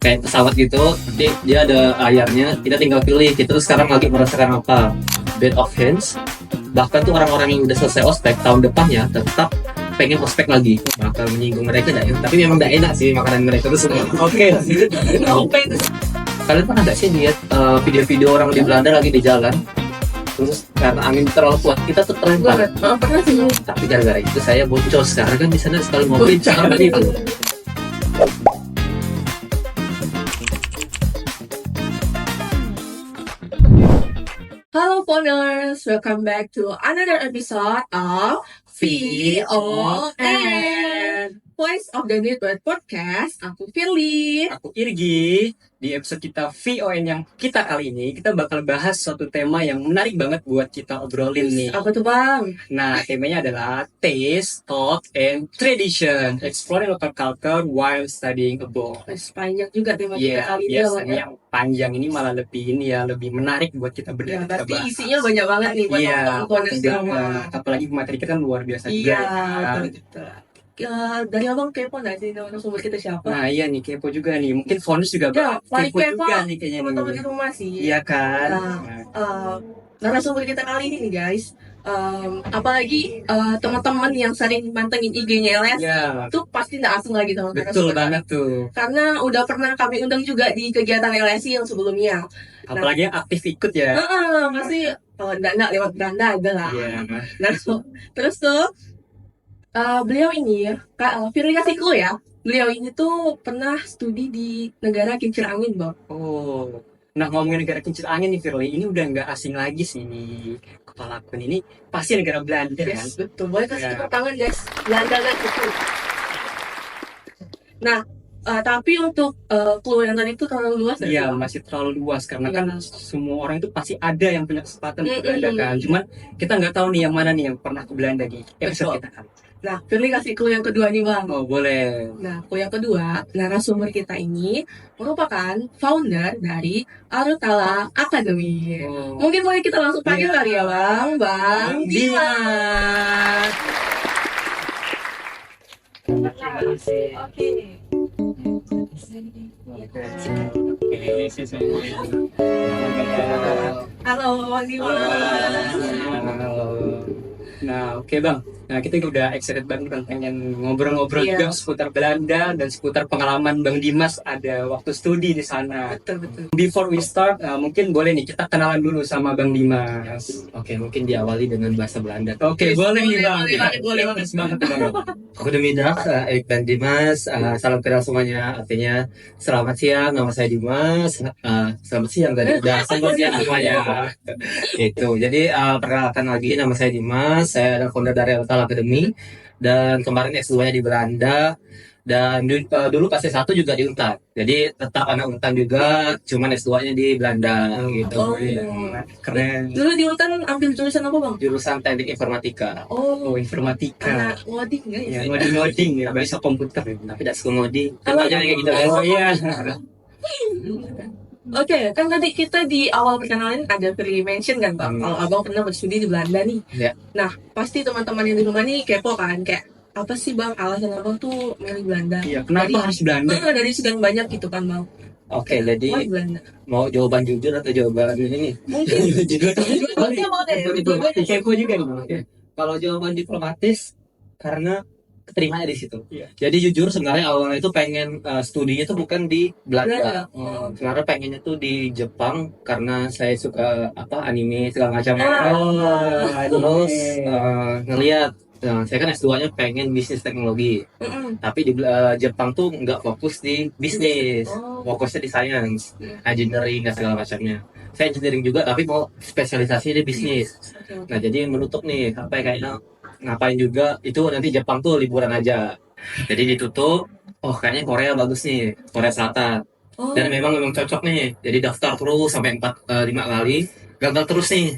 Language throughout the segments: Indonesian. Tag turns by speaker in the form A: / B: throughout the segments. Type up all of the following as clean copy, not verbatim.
A: kayak pesawat gitu, nanti dia ada layarnya, kita tinggal pilih kita tuh sekarang lagi merasakan apa. Bed of hands, bahkan tuh orang-orang yang udah selesai ospek tahun depannya tetap pengen ospek lagi, bakal menyinggung mereka enggak ya? Tapi memang enggak enak sih makanan mereka tuh semua. Oke. Kalian pernah nggak sih lihat video-video orang di Belanda lagi di jalan, terus karena angin terlalu kuat kita tuh terlempar.
B: Pernah sih.
A: Tapi gara-gara itu saya boncos, karena kan di sana sekali ngopi cara itu.
B: Halo Phoners, welcome back to another episode of VON, Voice of the Neighborhood Podcast. Aku Firly.
C: Aku Irgi. Di episode kita VON yang kita kali ini, kita bakal bahas suatu tema yang menarik banget buat kita obrolin nih.
B: Apa tuh bang?
C: Nah, temanya adalah Taste, Thought, and Tradition. Exploring local culture while studying abroad.
B: Panjang juga tema kita
C: Iya,
B: kali ini.
C: biasanya yang panjang ini malah lebih menarik buat kita
B: Ya,
C: berdua.
B: berarti isinya banyak banget nih buat
C: Iya,
B: teman-teman Phoners semua.
C: apalagi materi kita kan luar biasa juga.
B: Iya,
C: ya.
B: betul. Dari abang kepo nggak sih narasumber kita siapa?
C: Nah, iya nih, kepo juga nih. Mungkin Phoners juga
B: Ya, paling
C: kepo
B: kepo
C: juga nih kayaknya
B: teman-teman di
C: nih.
B: rumah sih.
C: Iya kan?
B: Narasumber kita kali ini nih guys, apalagi teman-teman yang sering mantengin IG-nya LS
C: Iya,
B: tuh pasti nggak asing lagi sama
C: betul
B: narasumber
C: banget tuh.
B: karena udah pernah kami undang juga di kegiatan LSI yang sebelumnya.
C: Apalagi yang aktif ikut ya.
B: Pasti nggak lewat beranda ada lah.
C: Iya.
B: Nah, terus tuh beliau ini Firly kasih clue ya. Beliau ini tuh pernah studi di negara kincir angin bang.
C: Oh. Nah, ngomongin negara kincir angin nih Firly, ini udah nggak asing lagi sih nih. Kepala akun ini pasti negara Belanda kan.
B: Yes, betul. Boleh kasih
C: Ya.
B: tepuk tangan guys. Belanda kan betul. Nah, tapi untuk clue yang tadi itu terlalu luas nggak
C: Iya,
B: sih, Bang?
C: masih terlalu luas karena
B: Iya.
C: kan semua orang itu pasti ada yang punya kesempatan ke
B: Mm-mm.
C: Belanda kan. Cuman kita nggak tahu nih yang mana nih yang pernah ke Belanda di episode
B: Betul.
C: kita kan.
B: Nah, Firly kasih clue yang kedua nih bang.
C: Oh, boleh.
B: Nah, clue yang kedua, narasumber kita ini merupakan founder dari Arutala Academy.
C: Oh.
B: Mungkin boleh kita langsung panggil
C: Iya.
B: kali ya bang, Bang Dimas. Oke. Halo Bang Dimas.
C: Nah, oke Bang. Nah, kita udah excited banget Bang, pengen ngobrol-ngobrol
B: Iya.
C: juga seputar Belanda dan seputar pengalaman Bang Dimas ada waktu studi di sana.
B: Betul.
C: Before we start, mungkin boleh nih kita kenalan dulu sama Bang Dimas.
A: Oke, mungkin diawali dengan bahasa Belanda.
C: Oke, boleh nih Bang.
B: boleh.
C: Kita semangat Bang.
A: Goedemiddag, ik ben Dimas. Salam kenal semuanya. Artinya selamat siang, nama saya Dimas. Selamat siang tadi. Udah selamat siang semuanya. Itu. Jadi perkenalkan lagi, nama saya Dimas. Saya adalah founder dari Arutala Academy. Dan kemarin S2-nya di Belanda. Dan dulu pas S1 juga di Untar. Jadi tetap anak Untar juga, cuman S2-nya di Belanda gitu.
B: Oh.
C: Keren.
B: Dulu di Untan ambil jurusan apa bang?
A: Jurusan Teknik Informatika.
C: Oh, informatika.
B: Anak ngoding nggak
C: Ya,
B: ya?
C: ngoding-ngoding ya, bahasa komputer.
A: Tapi tidak suka ngoding.
B: Kalau-
A: Aja kayak gitu kan.
C: Oh iya.
B: Oke, kan tadi kita di awal perkenalan ada Firly mention kan bang, kalau abang pernah berstudi di Belanda nih.
A: Ya.
B: Nah, pasti teman-teman yang di rumah nih kepo kan, kayak apa sih bang alasan abang tuh milih Belanda?
C: Iya, kenapa harus Belanda?
B: Dari sekian banyak gitu kan bang.
A: Oke,
B: Why
A: jadi
B: Belanda?
A: mau jawaban jujur atau jawaban ini?
B: Mungkin. Dua-duanya mau deh. Dua-duanya.
C: Kepo juga nih Bang.
A: Kalau jawaban diplomatis, karena keterimanya di situ.
C: Iya.
A: Jadi jujur sebenarnya awalnya itu pengen studinya tuh bukan di Belanda.
B: Belanda.
A: Sebenarnya pengennya tuh di Jepang karena saya suka anime segala macam. Terus ngelihat saya kan S2-nya pengen bisnis teknologi.
B: Mm-mm.
A: Tapi di Jepang tuh nggak fokus di bisnis,
B: Oh.
A: fokusnya di science,
B: Iya.
A: engineering dan segala macamnya. Saya engineering juga, tapi mau spesialisasi di bisnis.
B: Oke.
A: Nah jadi menutup nih, apa ya, kayaknya ngapain juga itu nanti Jepang tuh liburan aja. Jadi ditutup, oh kayaknya Korea bagus nih, Korea Selatan.
B: Oh.
A: Dan memang cocok nih, jadi daftar terus sampai 5 kali, gagal terus nih.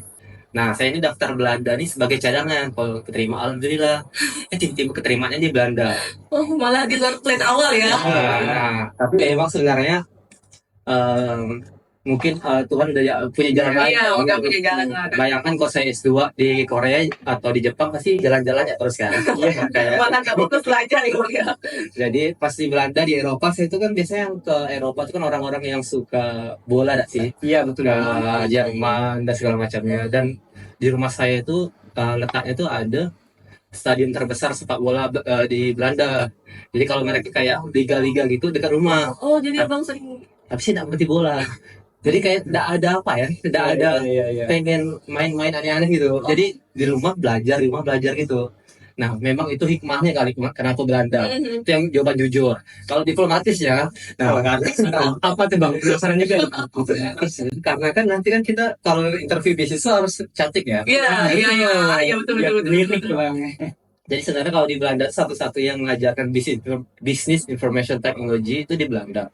A: Nah saya ini daftar Belanda nih sebagai cadangan, kalau keterima alhamdulillah. Tiba-tiba keterimanya di Belanda.
B: Oh, malah di luar plan awal ya.
A: Nah, tapi memang sebenarnya mungkin Tuhan udah punya jalan lain.
B: Iya, udah punya jalan lain.
A: Bayangkan kalau saya S2 di Korea atau di Jepang pasti jalan-jalan ya terus kan. Iya, kayak
B: Malah nggak fokus belajar ya.
A: jadi pas di Belanda di Eropa saya itu kan biasanya yang ke Eropa itu kan orang-orang yang suka bola dak sih.
C: Iya betul.
A: Ke Jerman dan segala macamnya, dan di rumah saya itu letaknya itu ada stadion terbesar sepak bola di Belanda. Jadi kalau mereka kayak liga-liga gitu dekat rumah,
B: Oh, jadi abang sering.
A: tapi sih tidak ngerti bola. Jadi kayak tidak ada apa ya, tidak ada
C: Iya.
A: pengen main-main aneh-aneh gitu. Jadi di rumah belajar gitu. Nah, memang itu hikmahnya kali kenapa Belanda. Itu yang jawaban jujur. Kalau diplomatis ya, nah
C: Apa tuh bang? Penasaran juga.
A: karena kan nanti kan kita kalau interview beasiswa harus cantik ya.
B: Iya, betul.
C: Lirik bang.
A: Jadi sebenarnya kalau di Belanda satu-satu yang mengajarkan business information technology itu di Belanda.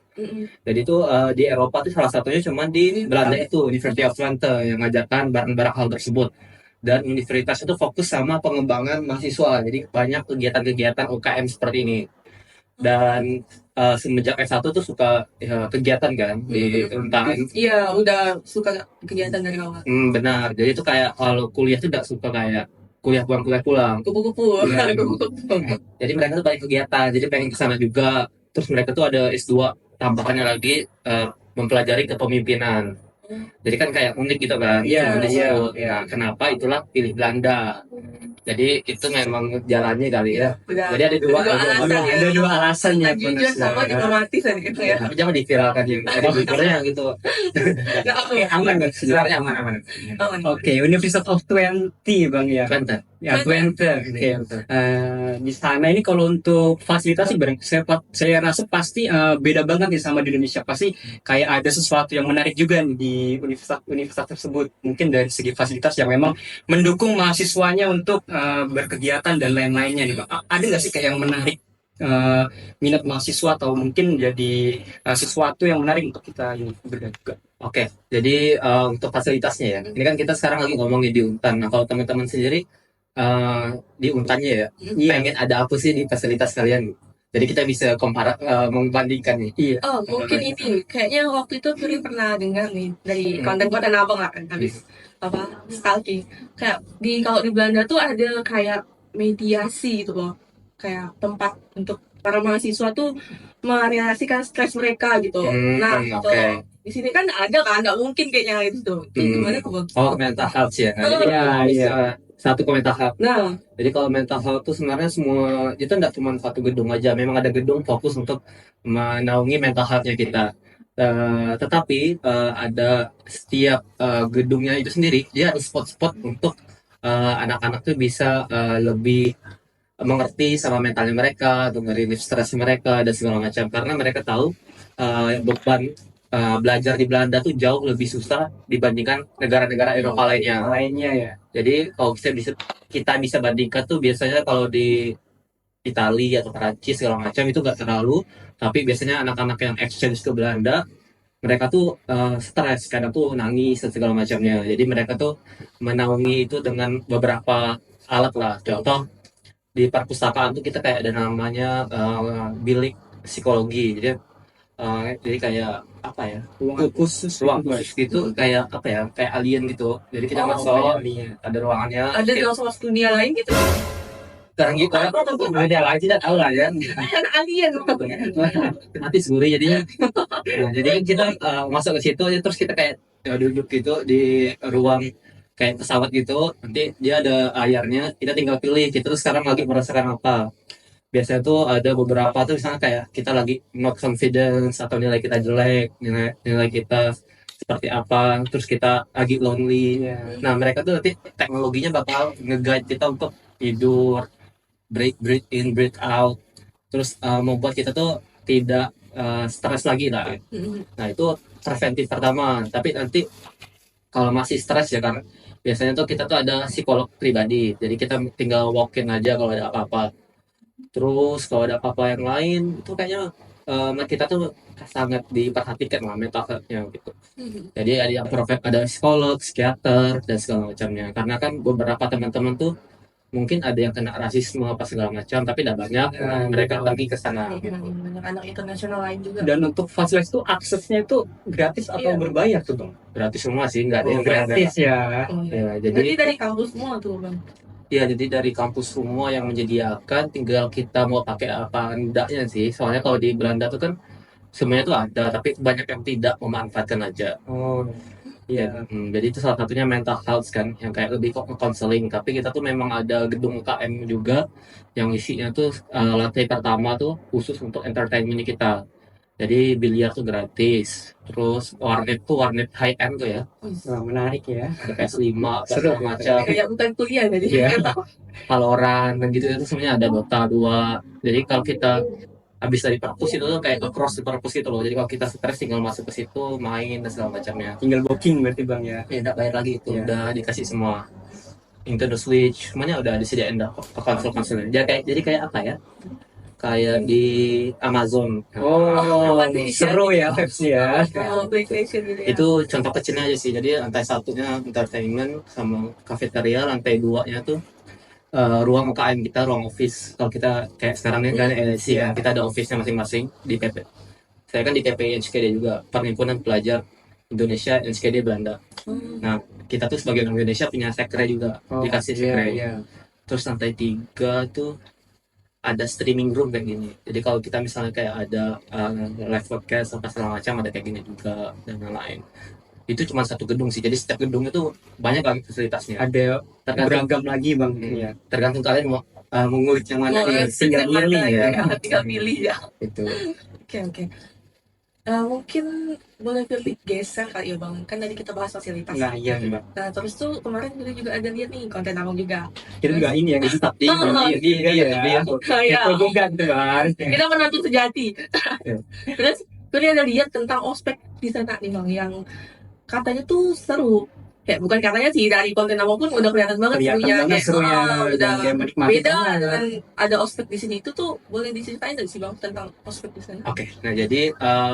A: Jadi itu di Eropa itu salah satunya cuma di Belanda itu University of Twente yang mengajarkan barang-barang hal tersebut. Dan universitas itu fokus sama pengembangan mahasiswa. Jadi banyak kegiatan-kegiatan UKM seperti ini. Dan semenjak S1 tuh suka kegiatan kan di Untan.
B: Iya, udah suka kegiatan dari awal.
A: Benar. Jadi itu kayak kalau kuliah tuh tidak suka kayak kuliah pulang.
B: Kupu-kupu.
A: Iya.
B: Kupu-kupu.
A: Jadi mereka tuh banyak kegiatan. Jadi pengen kesana juga. Terus mereka tuh ada S2 tambahannya lagi mempelajari kepemimpinan. Jadi kan kayak unik gitu kan.
C: Iya,
A: Unik
C: iya,
A: gitu.
C: iya.
A: Nah, kenapa itulah pilih Belanda. Jadi itu memang jalannya kali ya.
B: Udah.
A: Jadi ada dua
B: Ada dua alasan.
C: Ada dua alasannya.
B: Jujur sama diplomatis gitu ya.
A: Tapi jangan diviralkan juga. Ada jujurnya gitu.
B: Nggak apa.
C: Aman bang.
A: Sebenarnya aman.
B: Aman.
C: Oke, University of Twente bang ya.
A: Twente.
C: Ya Twente. Oke. Di sana ini kalau untuk fasilitas sih saya rasa pasti beda banget nih sama di Indonesia. Pasti kayak ada sesuatu yang menarik juga nih di universitas tersebut. Mungkin dari segi fasilitas yang memang mendukung mahasiswanya untuk berkegiatan dan lain-lainnya nih bang. Ada nggak sih kayak yang menarik minat mahasiswa atau mungkin jadi sesuatu yang menarik untuk kita ini juga?
A: Oke, jadi untuk fasilitasnya ya. Ini kan kita sekarang lagi ngomongin di Untan. Nah, kalau teman-teman sendiri di Untannya ya, pengen ada apa sih di fasilitas kalian? Jadi kita bisa membandingkan nih.
C: Iya.
B: Oh, mungkin ini. Kayaknya waktu itu Puri pernah dengar nih dari konten-konten abang lah kan habis stalking. Kayak kalau di Belanda tuh ada kayak mediasi gitu loh. Kayak tempat untuk para mahasiswa tuh merealisasikan stres mereka gitu. Nah,
A: oke.
B: di sini kan ada kan, nggak mungkin kayaknya itu tuh. Gimana tuh bang?
A: Oh, mental health ya. Nah, jadi
C: Iya.
A: satu ke mental health.
B: Nah,
A: Jadi kalau mental health itu sebenarnya semua itu tidak cuma satu gedung aja. Memang ada gedung fokus untuk menaungi mental health-nya kita. Tetapi ada setiap gedungnya itu sendiri dia ada spot-spot untuk anak-anak tuh bisa lebih mengerti sama mentalnya mereka, untuk ngerilis stres mereka dan segala macam. Karena mereka tahu beban belajar di Belanda tuh jauh lebih susah dibandingkan negara-negara Eropa lainnya.
C: Ya.
A: Jadi kalau kita bisa bandingkan tuh biasanya kalau di Italia atau Perancis segala macam itu nggak terlalu, tapi biasanya anak-anak yang exchange ke Belanda mereka tuh stres, kadang tuh nangis dan segala macamnya. Jadi mereka tuh menaungi itu dengan beberapa alat lah. Contoh di perpustakaan tuh kita kayak ada namanya bilik psikologi. Jadi kayak apa ya?
C: Ruang khusus
A: Gitu kayak apa ya? Kayak alien gitu. Jadi kita masuk ada ruangannya.
B: ada di langsung dunia lain gitu.
A: Sekarang gitu ada lagi tidak tahu lah ya.
B: Kan alien.
A: Nanti suri jadinya. Nah, jadi kita masuk ke situ terus kita kayak duduk gitu di ruang kayak pesawat gitu. Nanti dia ada layarnya, kita tinggal pilih kita tuh sekarang lagi merasakan apa. Biasanya tuh ada beberapa tuh misalnya kayak kita lagi not confidence atau nilai kita jelek, nilai kita seperti apa, terus kita lagi lonely. Nah, mereka tuh nanti teknologinya bakal nge-guide kita untuk tidur, breathe in, breathe out, terus membuat kita tuh tidak stres lagi lah. Nah, itu preventif pertama. Tapi nanti kalau masih stres ya kan, biasanya tuh kita tuh ada psikolog pribadi. Jadi kita tinggal walk-in aja kalau ada apa-apa. Terus kalau ada apa-apa yang lain itu kayaknya kita tuh sangat diperhatikan lah mental health-nya gitu. Jadi ada psikolog, psikiater dan segala macamnya. Karena kan beberapa teman-teman tuh mungkin ada yang kena rasisme apa segala macam, tapi tidak banyak.
C: Ya,
A: Mereka
C: gitu.
A: pergi ke sana.
B: Iya, banyak anak internasional lain juga.
C: Dan untuk fasilitas itu aksesnya itu gratis atau
B: Iya.
C: berbayar tuh bang?
A: Gratis semua sih, nggak ada
C: Oh,
A: yang bayar.
C: gratis ya.
B: Oh, iya.
A: Ya,
B: Berarti
A: jadi
B: dari kampus semua tuh bang.
A: ya jadi dari kampus semua yang menyediakan, tinggal kita mau pakai apa enggaknya sih. Soalnya kalau di Belanda tuh kan semuanya tuh ada, tapi banyak yang tidak memanfaatkan aja.
C: Oh, iya.
A: Jadi itu salah satunya mental health kan, yang kayak lebih kok counseling. Tapi kita tuh memang ada gedung UKM juga, yang isinya tuh lantai pertama tuh khusus untuk entertainment kita. Jadi biliar tuh gratis, terus warnet tuh warnet high end tuh ya,
C: Wah, menarik ya.
A: ada PS5,
C: Seru.
A: segala macam,
B: Kayak bukan kuliah tadi.
C: Iya.
A: Valorant dan gitu itu semuanya ada, Dota 2. Jadi kalau kita habis dari perpus itu tuh kayak cross di perpus gitu loh. Jadi kalau kita stres tinggal masuk ke situ, main dan segala macamnya.
C: Tinggal booking berarti bang ya.
A: Ya nggak bayar lagi itu,
C: Iya.
A: udah dikasih semua. Nintendo Switch, semuanya udah disediain dah konsol-konsolnya. Jadi kayak apa ya? Kayak di Amazon.
C: Oh,
B: Apa sih?
C: seru ya Pepsi ya.
B: Oh, PlayStation gitu ya.
A: Itu contoh kecilnya aja sih. Jadi lantai satunya entertainment sama cafeteria, lantai duanya tuh ruang UKM kita, ruang office. Kalau kita kayak sekarang ini kan LSI kan, kita ada office-nya masing-masing di PP. Saya kan di PPI NSKD juga, Perhimpunan Pelajar Indonesia NSKD Belanda. Nah, kita tuh sebagai orang Indonesia punya sekre juga, dikasih sekre.
C: Iya.
A: Terus lantai 3 tuh ada streaming room kayak gini. Jadi kalau kita misalnya kayak ada live podcast apa segala macam, ada kayak gini juga dan lain-lain. Itu cuma satu gedung sih. Jadi setiap gedung itu banyak lagi fasilitasnya.
C: Ada
A: Tergantung,
C: beragam lagi bang. Iya.
A: tergantung kalian mau mengulik yang mana
B: Oh,
A: nih. Tinggal
B: mana
A: milih ya.
B: tinggal pilih ya.
A: Itu.
B: Oke. Mungkin boleh geser kali ya bang. Kan tadi kita bahas fasilitas.
C: Nah iya bang.
B: Nah terus tuh kemarin kita juga ada lihat nih konten abang juga.
C: Kita juga ini yang
A: Tetap di
C: iya.
B: Kayak
C: Itu juga tuh bang.
B: kita menantu sejati.
C: Iya.
B: Terus kita ada lihat tentang ospek di sana nih bang, yang katanya tuh seru. Kayak bukan katanya sih, dari konten abang pun udah kelihatan banget
C: Kelihatan
B: serunya.
C: banget
B: Kayak,
C: serunya.
B: udah
C: Dan dia menikmati
B: beda
C: banget.
B: dengan ada ospek di sini. Itu tuh boleh diceritain nggak sih bang tentang ospek di sana?
A: Oke, nah jadi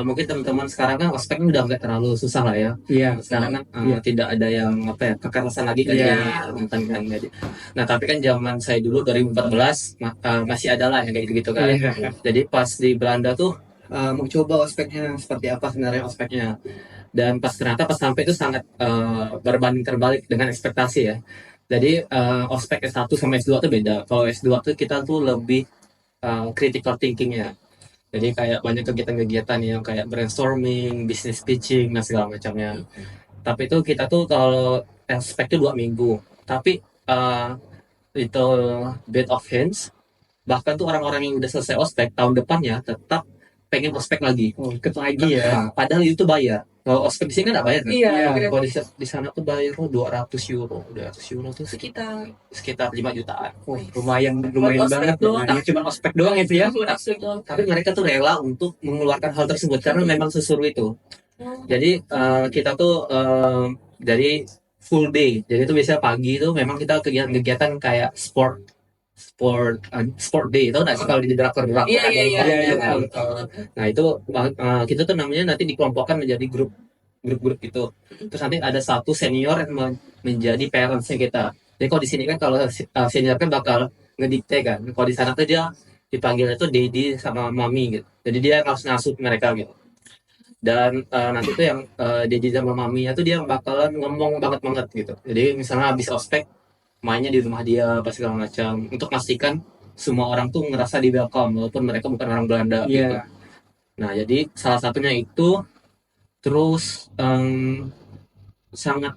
A: mungkin teman-teman sekarang kan ospeknya udah nggak terlalu susah lah ya.
C: Iya.
A: Sekarang kan
C: Iya.
A: tidak ada yang apa ya kekerasan lagi kan
C: Iya.
A: ya mantan kan. Jadi, nah tapi kan zaman saya dulu 2014 masih ada lah yang kayak gitu kan.
C: Iya.
A: Jadi pas di Belanda tuh mau coba ospeknya seperti apa sebenarnya ospeknya. Dan ternyata pas sampai itu sangat berbanding terbalik dengan ekspektasi ya. Jadi ospek S1 sama S2 tuh beda. Kalau S2 tuh kita tuh lebih critical thinking-nya. Jadi kayak banyak kegiatan-kegiatan yang kayak brainstorming, business pitching, dan segala macamnya. Tapi itu kita tuh kalau ospek itu 2 minggu. Tapi itu bit of hints. Bahkan tuh orang-orang yang udah selesai ospek tahun depannya tetap pengen ospek lagi.
C: Oh, ikut lagi ya.
A: Nah, padahal itu bayar. Kalau ospek di sini kan nggak bayar kan?
B: Iya.
A: Kalau di sana tuh bayar tuh 200 euro. 200 euro tuh sekitar 5 jutaan.
C: Oh, lumayan
B: Buat ospek
C: banget.
B: doang.
C: Nah, cuma ospek doang itu ya.
B: Ospek doang.
A: Tapi mereka tuh rela untuk mengeluarkan hal tersebut karena memang seseru itu. Jadi kita tuh dari full day. Jadi itu biasanya pagi itu memang kita kegiatan-kegiatan kayak sport day, tau nggak sih kalau di drakor
B: Iya.
A: Nah itu kita tuh namanya nanti dikelompokkan menjadi grup gitu. Terus nanti ada satu senior yang menjadi parentsnya kita. Jadi kalau di sini kan kalau senior kan bakal ngedikte kan. Kalau di sana tuh dia dipanggilnya tuh daddy sama mami gitu. Jadi dia harus ngasuh mereka gitu. Dan nanti tuh yang daddy sama maminya tuh dia bakalan ngomong banget gitu. Jadi misalnya habis ospek mainnya di rumah dia apa segala macam untuk pastikan semua orang tuh ngerasa di welcome walaupun mereka bukan orang Belanda
C: Iya.
A: gitu. Nah jadi salah satunya itu terus sangat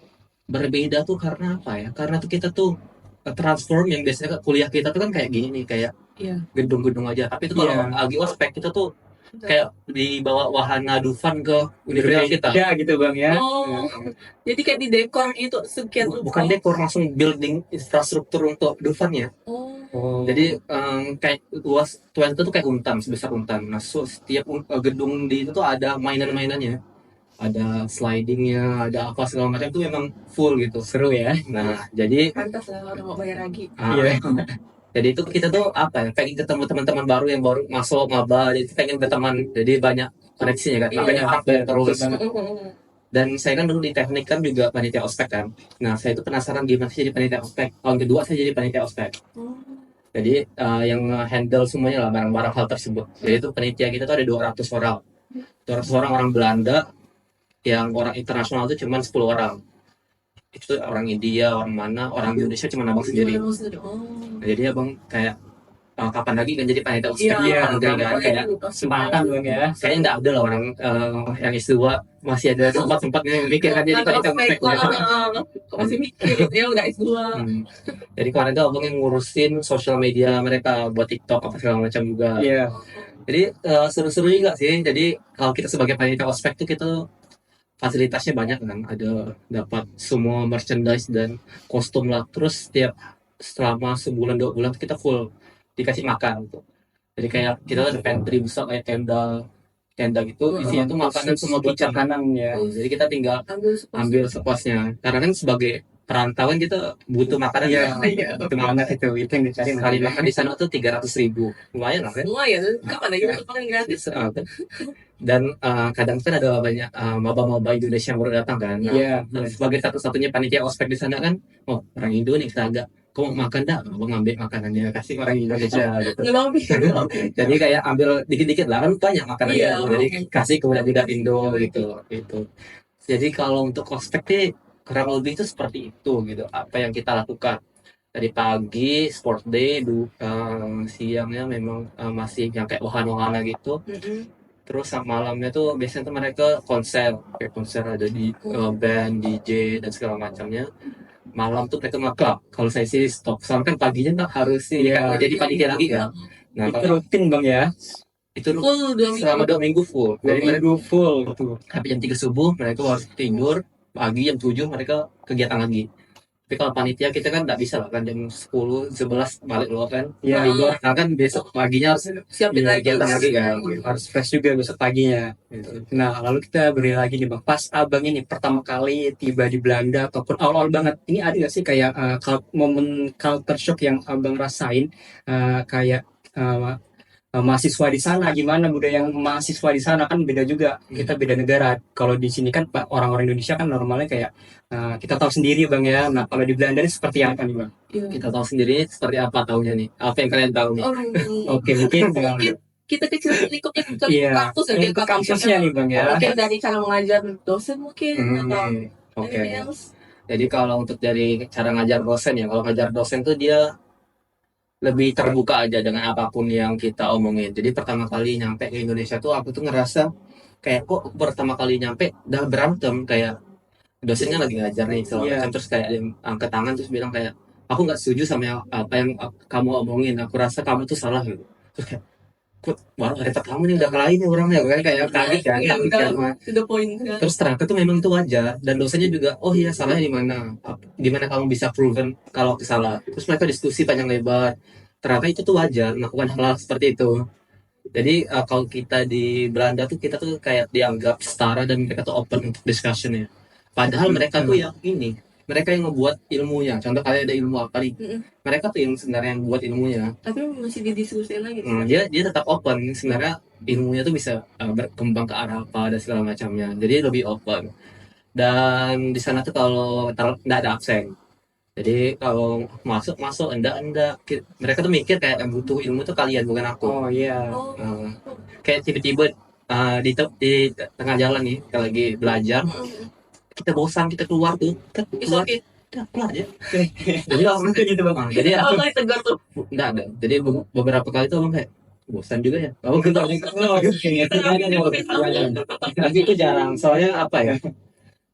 A: berbeda tuh karena apa ya? Karena tuh kita tuh transform yang biasanya kuliah kita tuh kan kayak gini nih, kayak
B: Iya.
A: gedung-gedung aja. Tapi itu kalau lagi ospek kita tuh kayak dibawa wahana Dufan ke universitas kita.
C: Ya gitu bang ya.
B: Oh, jadi kayak di dekor gitu sekian rupa.
A: Bukan dekor, langsung building infrastruktur untuk Dufan ya.
C: Oh.
A: Jadi kayak luas tuan itu tuh kayak untan, sebesar untan. Nah setiap gedung di itu tuh ada mainan-mainannya, ada slidingnya, ada apa segala macam, itu memang full gitu.
C: Seru ya.
A: Nah jadi
B: Pantas lah orang mau bayar lagi.
C: Iya.
A: jadi itu kita tuh apa ya, pengen ketemu teman-teman baru yang baru masuk maba, jadi pengen berteman, jadi banyak koneksinya kan, makanya
B: Iya.
A: update terus. Dan saya kan dulu di teknik kan juga panitia ospek kan. Nah, saya itu penasaran gimana sih jadi panitia ospek. Tahun kedua saya jadi panitia ospek.
B: Oh.
A: Jadi yang handle semuanya lah barang-barang hal tersebut. Jadi itu panitia kita tuh ada 200 orang. 200 orang orang Belanda, yang orang internasional itu cuma 10 orang. Itu orang India, orang mana, orang Indonesia cuma abang sendiri.
B: Oh.
A: Nah, jadi abang kayak kapan lagi kan jadi panitia ospek
B: Iya,
A: di luar negeri kan, kayak
C: Kesempatan bang ya.
A: kayaknya nggak ada lah orang yang S2 masih ada sempat-sempatnya yang mikir kan jadi panitia ospek.
B: Masih mikir, ya udah S2.
A: Jadi kemarin tuh abang yang ngurusin sosial media mereka buat TikTok apa segala macam juga.
C: Iya.
A: Jadi seru-seru juga sih. Jadi kalau kita sebagai panitia ospek tuh kita fasilitasnya banyak kan. Ada dapat semua merchandise dan kostum lah. Terus setiap selama sebulan 2 bulan tuh kita full dikasih makan gitu. Jadi kayak kita ada pantry besar kayak tenda gitu. Isinya tuh makanan semua
C: buat
A: kitchen.
C: makanan ya.
A: Jadi kita tinggal
B: Ambil
A: ambil sepuasnya. Karena kan sebagai perantauan kita butuh makanan.
C: Iya,
A: Iya.
C: itu banget itu yang dicari.
A: Sekali makan di sana tuh 300.000. Lumayan lah kan.
B: semua ya, kapan lagi makan gratis?
A: Dan kadang kan ada banyak maba-maba Indonesia yang baru datang kan. Nah,
C: Iya.
A: sebagai satu-satunya panitia ospek di sana kan, oh orang Indo nih kita agak, kamu mau makan dah, abang ngambil makanannya kasih orang Indonesia gitu.
B: Ngelobi.
A: Jadi kayak ambil dikit-dikit lah kan banyak makanannya,
B: Iya.
A: jadi kasih ke budak-budak Indo gitu. Jadi kalau untuk ospek nih kurang lebih itu seperti itu gitu. Apa yang kita lakukan dari pagi sport day, siangnya memang masih yang kayak wahana-wahana gitu. Terus malamnya tuh biasanya tuh mereka kayak konser ada di band, DJ dan segala macamnya. Malam tuh mereka nge-club. Kalau saya sih stop. Soalnya kan paginya nggak harus sih
C: Iya.
A: jadi panitia lagi kan. Nah,
C: Itu
A: kalau
C: rutin bang ya.
A: itu
B: Full 2 minggu.
A: selama 2 minggu full. Jadi mereka
C: Minggu full gitu.
A: sampai jam 3 subuh mereka harus tidur. Pagi jam 7 mereka kegiatan lagi. Tapi kalau panitia kita kan nggak bisa lah kan jam 10, 11 balik loh kan.
C: Iya.
A: Tidur. Nah kan besok paginya harus
B: Siapin lagi.
A: kegiatan lagi kan.
C: Harus fresh juga besok paginya.
A: Gitu.
C: Nah, lalu kita beri lagi nih bang. Pas abang ini pertama kali tiba di Belanda ataupun awal-awal banget, ini ada nggak sih kayak momen culture shock yang abang rasain, kayak mahasiswa di sana, gimana budaya yang mahasiswa di sana kan beda juga. Kita beda negara. Kalau di sini kan orang-orang Indonesia kan normalnya kayak kita tahu sendiri bang ya. Nah, kalau di Belanda ini seperti apa nih bang?
A: Kita tahu sendiri seperti apa tahunya nih. Apa yang kalian tahu nih?
C: Oke, mungkin
B: Kita kecil lingkupnya ke
C: Iya.
B: kampus aja,
C: ke kampusnya nih bang ya.
B: Mungkin dari cara mengajar dosen mungkin atau
A: Oke.
B: anything else.
A: Jadi kalau untuk dari cara ngajar dosen ya, kalau ngajar dosen tuh dia lebih terbuka aja dengan apapun yang kita omongin. Jadi pertama kali nyampe ke Indonesia tuh aku tuh ngerasa kayak kok pertama kali nyampe udah berantem, kayak dosennya lagi ngajar nih segala
C: Iya.
A: macam, terus kayak dia angkat tangan terus bilang kayak aku nggak setuju sama apa yang kamu omongin, aku rasa kamu tuh salah gitu. Terus kayak kok baru hari pertama nih udah kelain nih orangnya kan, kayak kaget kan.
B: Iya,
A: kaget
B: udah
A: kan.
B: to the point kan.
A: Terus ternyata tuh memang itu wajar, dan dosennya juga oh iya salahnya di mana, gimana kamu bisa proven kalau salah. Terus mereka diskusi panjang lebar, ternyata itu tuh wajar melakukan hal-hal seperti itu. Jadi kalau kita di Belanda tuh kita tuh kayak dianggap setara dan mereka tuh open untuk discussion ya. Padahal mereka tuh yang ini, mereka yang ngebuat ilmunya. Contoh kalian ada ilmu apa nih, mereka tuh yang sebenarnya yang buat ilmunya.
B: Tapi masih didiskusikan lagi.
A: Dia tetap open, sebenarnya ilmunya tuh bisa berkembang ke arah apa dan segala macamnya. Jadi lebih open. Dan di sana tuh kalau nggak ada absen. Jadi kalau masuk enggak. Mereka tuh mikir kayak yang butuh ilmu tuh kalian bukan aku.
C: Oh iya.
B: Oh.
A: Kayak tiba-tiba di tengah jalan nih kita lagi belajar, kita bosan, kita keluar tuh, kita
B: It's
A: keluar,
B: okay.
A: kita keluar aja. Jadi langsung
C: Gitu bang.
A: jadi
B: Oh, kali tegar tuh.
A: enggak ada. Jadi beberapa kali tuh abang kayak bosan juga ya. Abang keluar. Tapi itu jarang. Soalnya apa ya?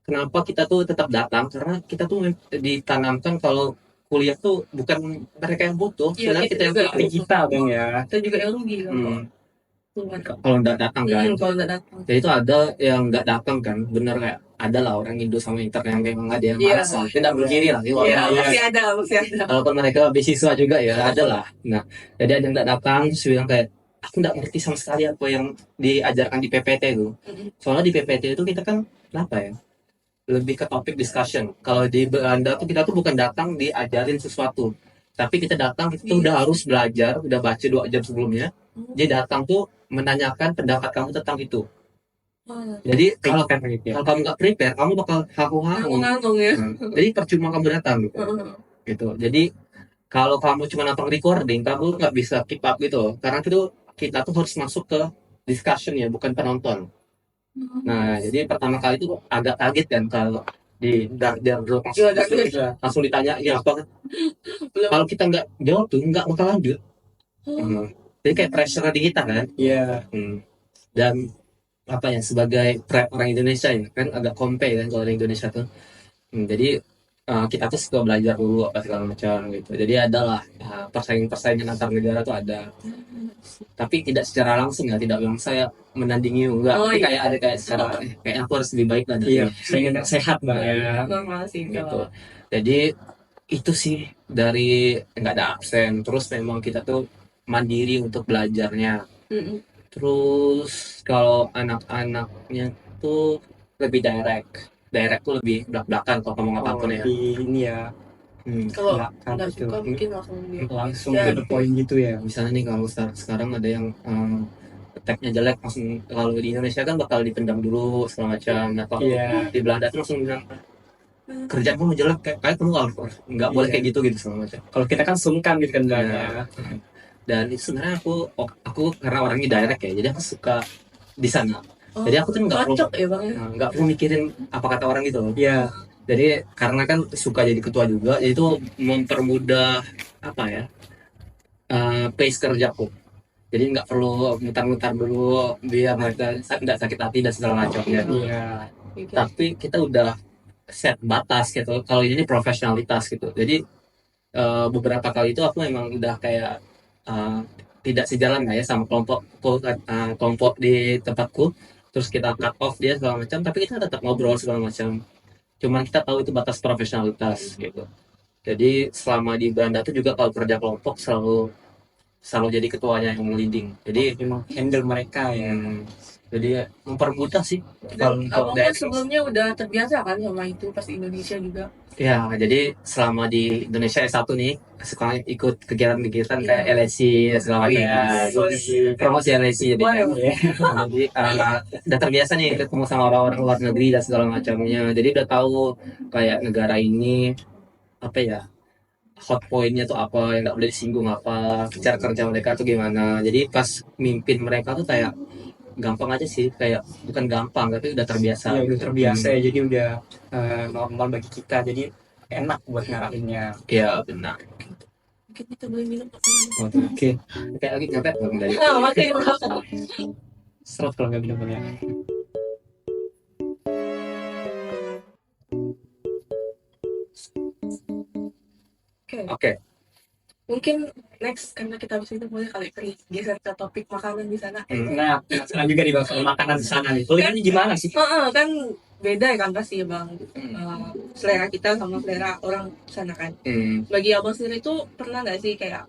A: Kenapa kita tuh tetap datang? Karena kita tuh ditanamkan kalau kuliah tuh bukan mereka yang butuh,
B: Iya,
A: sebenarnya kita yang
B: juga.
A: butuh.
C: Kita bang ya.
B: Kita juga yang rugi kan.
A: Kalau nggak datang kan.
B: Kalau nggak datang.
A: Jadi itu ada yang nggak datang kan, bener kayak ada lah orang Indo sama Inter yang kayak nggak ada yang
B: Iya.
A: malas lah, tidak berdiri lah.
B: Iya,
C: iya.
B: masih ada, masih ada.
A: Walaupun mereka beasiswa juga ya ada lah. Nah, jadi ada yang nggak datang, terus bilang kayak aku nggak ngerti sama sekali apa yang diajarkan di PPT itu. Soalnya di PPT itu kita kan apa ya? Lebih ke topik discussion. Kalau di Belanda tuh kita tuh bukan datang diajarin sesuatu, tapi kita datang kita tuh udah harus belajar, udah baca 2 jam sebelumnya. Dia datang tuh menanyakan pendapat kamu tentang itu. Jadi kalau
C: Prepare gitu ya.
A: kalau kamu nggak prepare, kamu bakal haku-haku.
B: Ngomong ya.
A: Jadi percuma kamu datang gitu. Jadi kalau kamu cuma nonton recording, kamu nggak bisa keep up gitu. Karena itu kita tuh harus masuk ke discussion ya, bukan penonton. Nah, jadi pertama kali itu agak kaget kan kalau di Dark Group
B: Iya, Dark Group.
A: langsung ditanya ya apa kan.
B: Belum.
A: Kalau kita nggak jawab tuh nggak bakal lanjut. Jadi kayak pressure di kita kan.
C: Iya.
A: Dan apa ya sebagai prep orang Indonesia ya kan agak kompe kan kalau orang Indonesia tuh. Jadi kita tuh suka belajar dulu apa segala macam gitu. Jadi adalah persaingan antar negara tuh ada. Tapi tidak secara langsung ya, tidak bilang saya menandingi enggak.
B: Oh,
A: Tapi
B: iya.
A: kayak ada kayak secara kayak aku harus lebih baik lah dari
C: Iya, pengen sehat bang ya.
B: Normal sih
A: gitu.
B: kalau.
A: Jadi itu sih dari nggak ada absen. Terus memang kita tuh mandiri untuk belajarnya. Terus kalau anak-anaknya tuh lebih direct tuh lebih belak-belakan kalau ngomong apapun ya.
C: Di ini ya,
B: Kalau
C: belakang
B: nggak
C: gitu.
B: suka mungkin langsung dia.
C: Langsung
B: Ya.
C: to the point gitu ya.
A: Misalnya nih kalau sekarang ada yang attack-nya jelek langsung, kalau di Indonesia kan bakal dipendam dulu segala macam. Nah kalau
C: Iya.
A: di Belanda tuh langsung bilang kerjaan kamu jelek kayak kamu nggak boleh
C: Iya.
A: kayak gitu segala macam.
C: Kalau kita kan sungkan gitu kan bang
A: Iya.
C: ya.
A: Dan itu sebenarnya aku karena orangnya direct ya, jadi aku suka di sana.
B: Oh,
A: Jadi aku tuh nggak perlu
B: cocok ya bang ya.
A: nggak perlu mikirin apa kata orang gitu.
C: Iya.
A: Jadi karena kan suka jadi ketua juga, jadi itu mempermudah apa ya pace kerjaku. Jadi nggak perlu mutar-mutar dulu biar mereka nggak sakit hati dan segala macamnya.
C: Iya.
B: Gitu.
A: Tapi kita udah set batas gitu. Kalau ini profesionalitas gitu. Jadi beberapa kali itu aku memang udah kayak tidak sejalan nggak ya sama kelompok di tempatku. Terus kita cut off dia segala macam. Tapi kita tetap ngobrol segala macam. Cuman kita tahu itu batas profesionalitas gitu. Jadi selama di Belanda tuh juga kalau kerja kelompok selalu jadi ketuanya yang leading. Jadi
C: Memang handle mereka ya.
A: jadi mempermudah sih.
B: Dan
A: Kalau
B: abang kan sebelumnya udah terbiasa kan sama itu pas di Indonesia juga.
A: ya, jadi selama di Indonesia S1 nih suka ikut kegiatan-kegiatan kayak LSI dan segala macam. Promosi LSI jadi.
B: Wah, ya.
A: Jadi udah terbiasa nih ketemu sama orang-orang luar negeri dan segala macamnya. Jadi udah tahu kayak negara ini apa ya hot pointnya tuh apa yang nggak boleh disinggung apa cara kerja mereka tuh gimana. Jadi pas mimpin mereka tuh kayak gampang aja sih, kayak bukan gampang tapi udah terbiasa.
C: Iya, udah terbiasa ya, jadi udah normal bagi kita, jadi enak buat ngarahinnya.
A: Iya benar.
B: Mungkin kita boleh minum.
C: Oke.
A: Kayak lagi nyampe belum dari.
B: Makanya
C: Serot kalau nggak bilang ya.
A: Oke.
B: mungkin next karena kita habis itu boleh kali geser ke topik makanan di sana.
C: Nah, penasaran juga nih bang soal makanan di sana nih. Kuliahnya gimana sih?
B: Kan beda ya kan pasti ya bang. Selera kita sama selera orang sana kan. Bagi abang sendiri itu pernah nggak sih kayak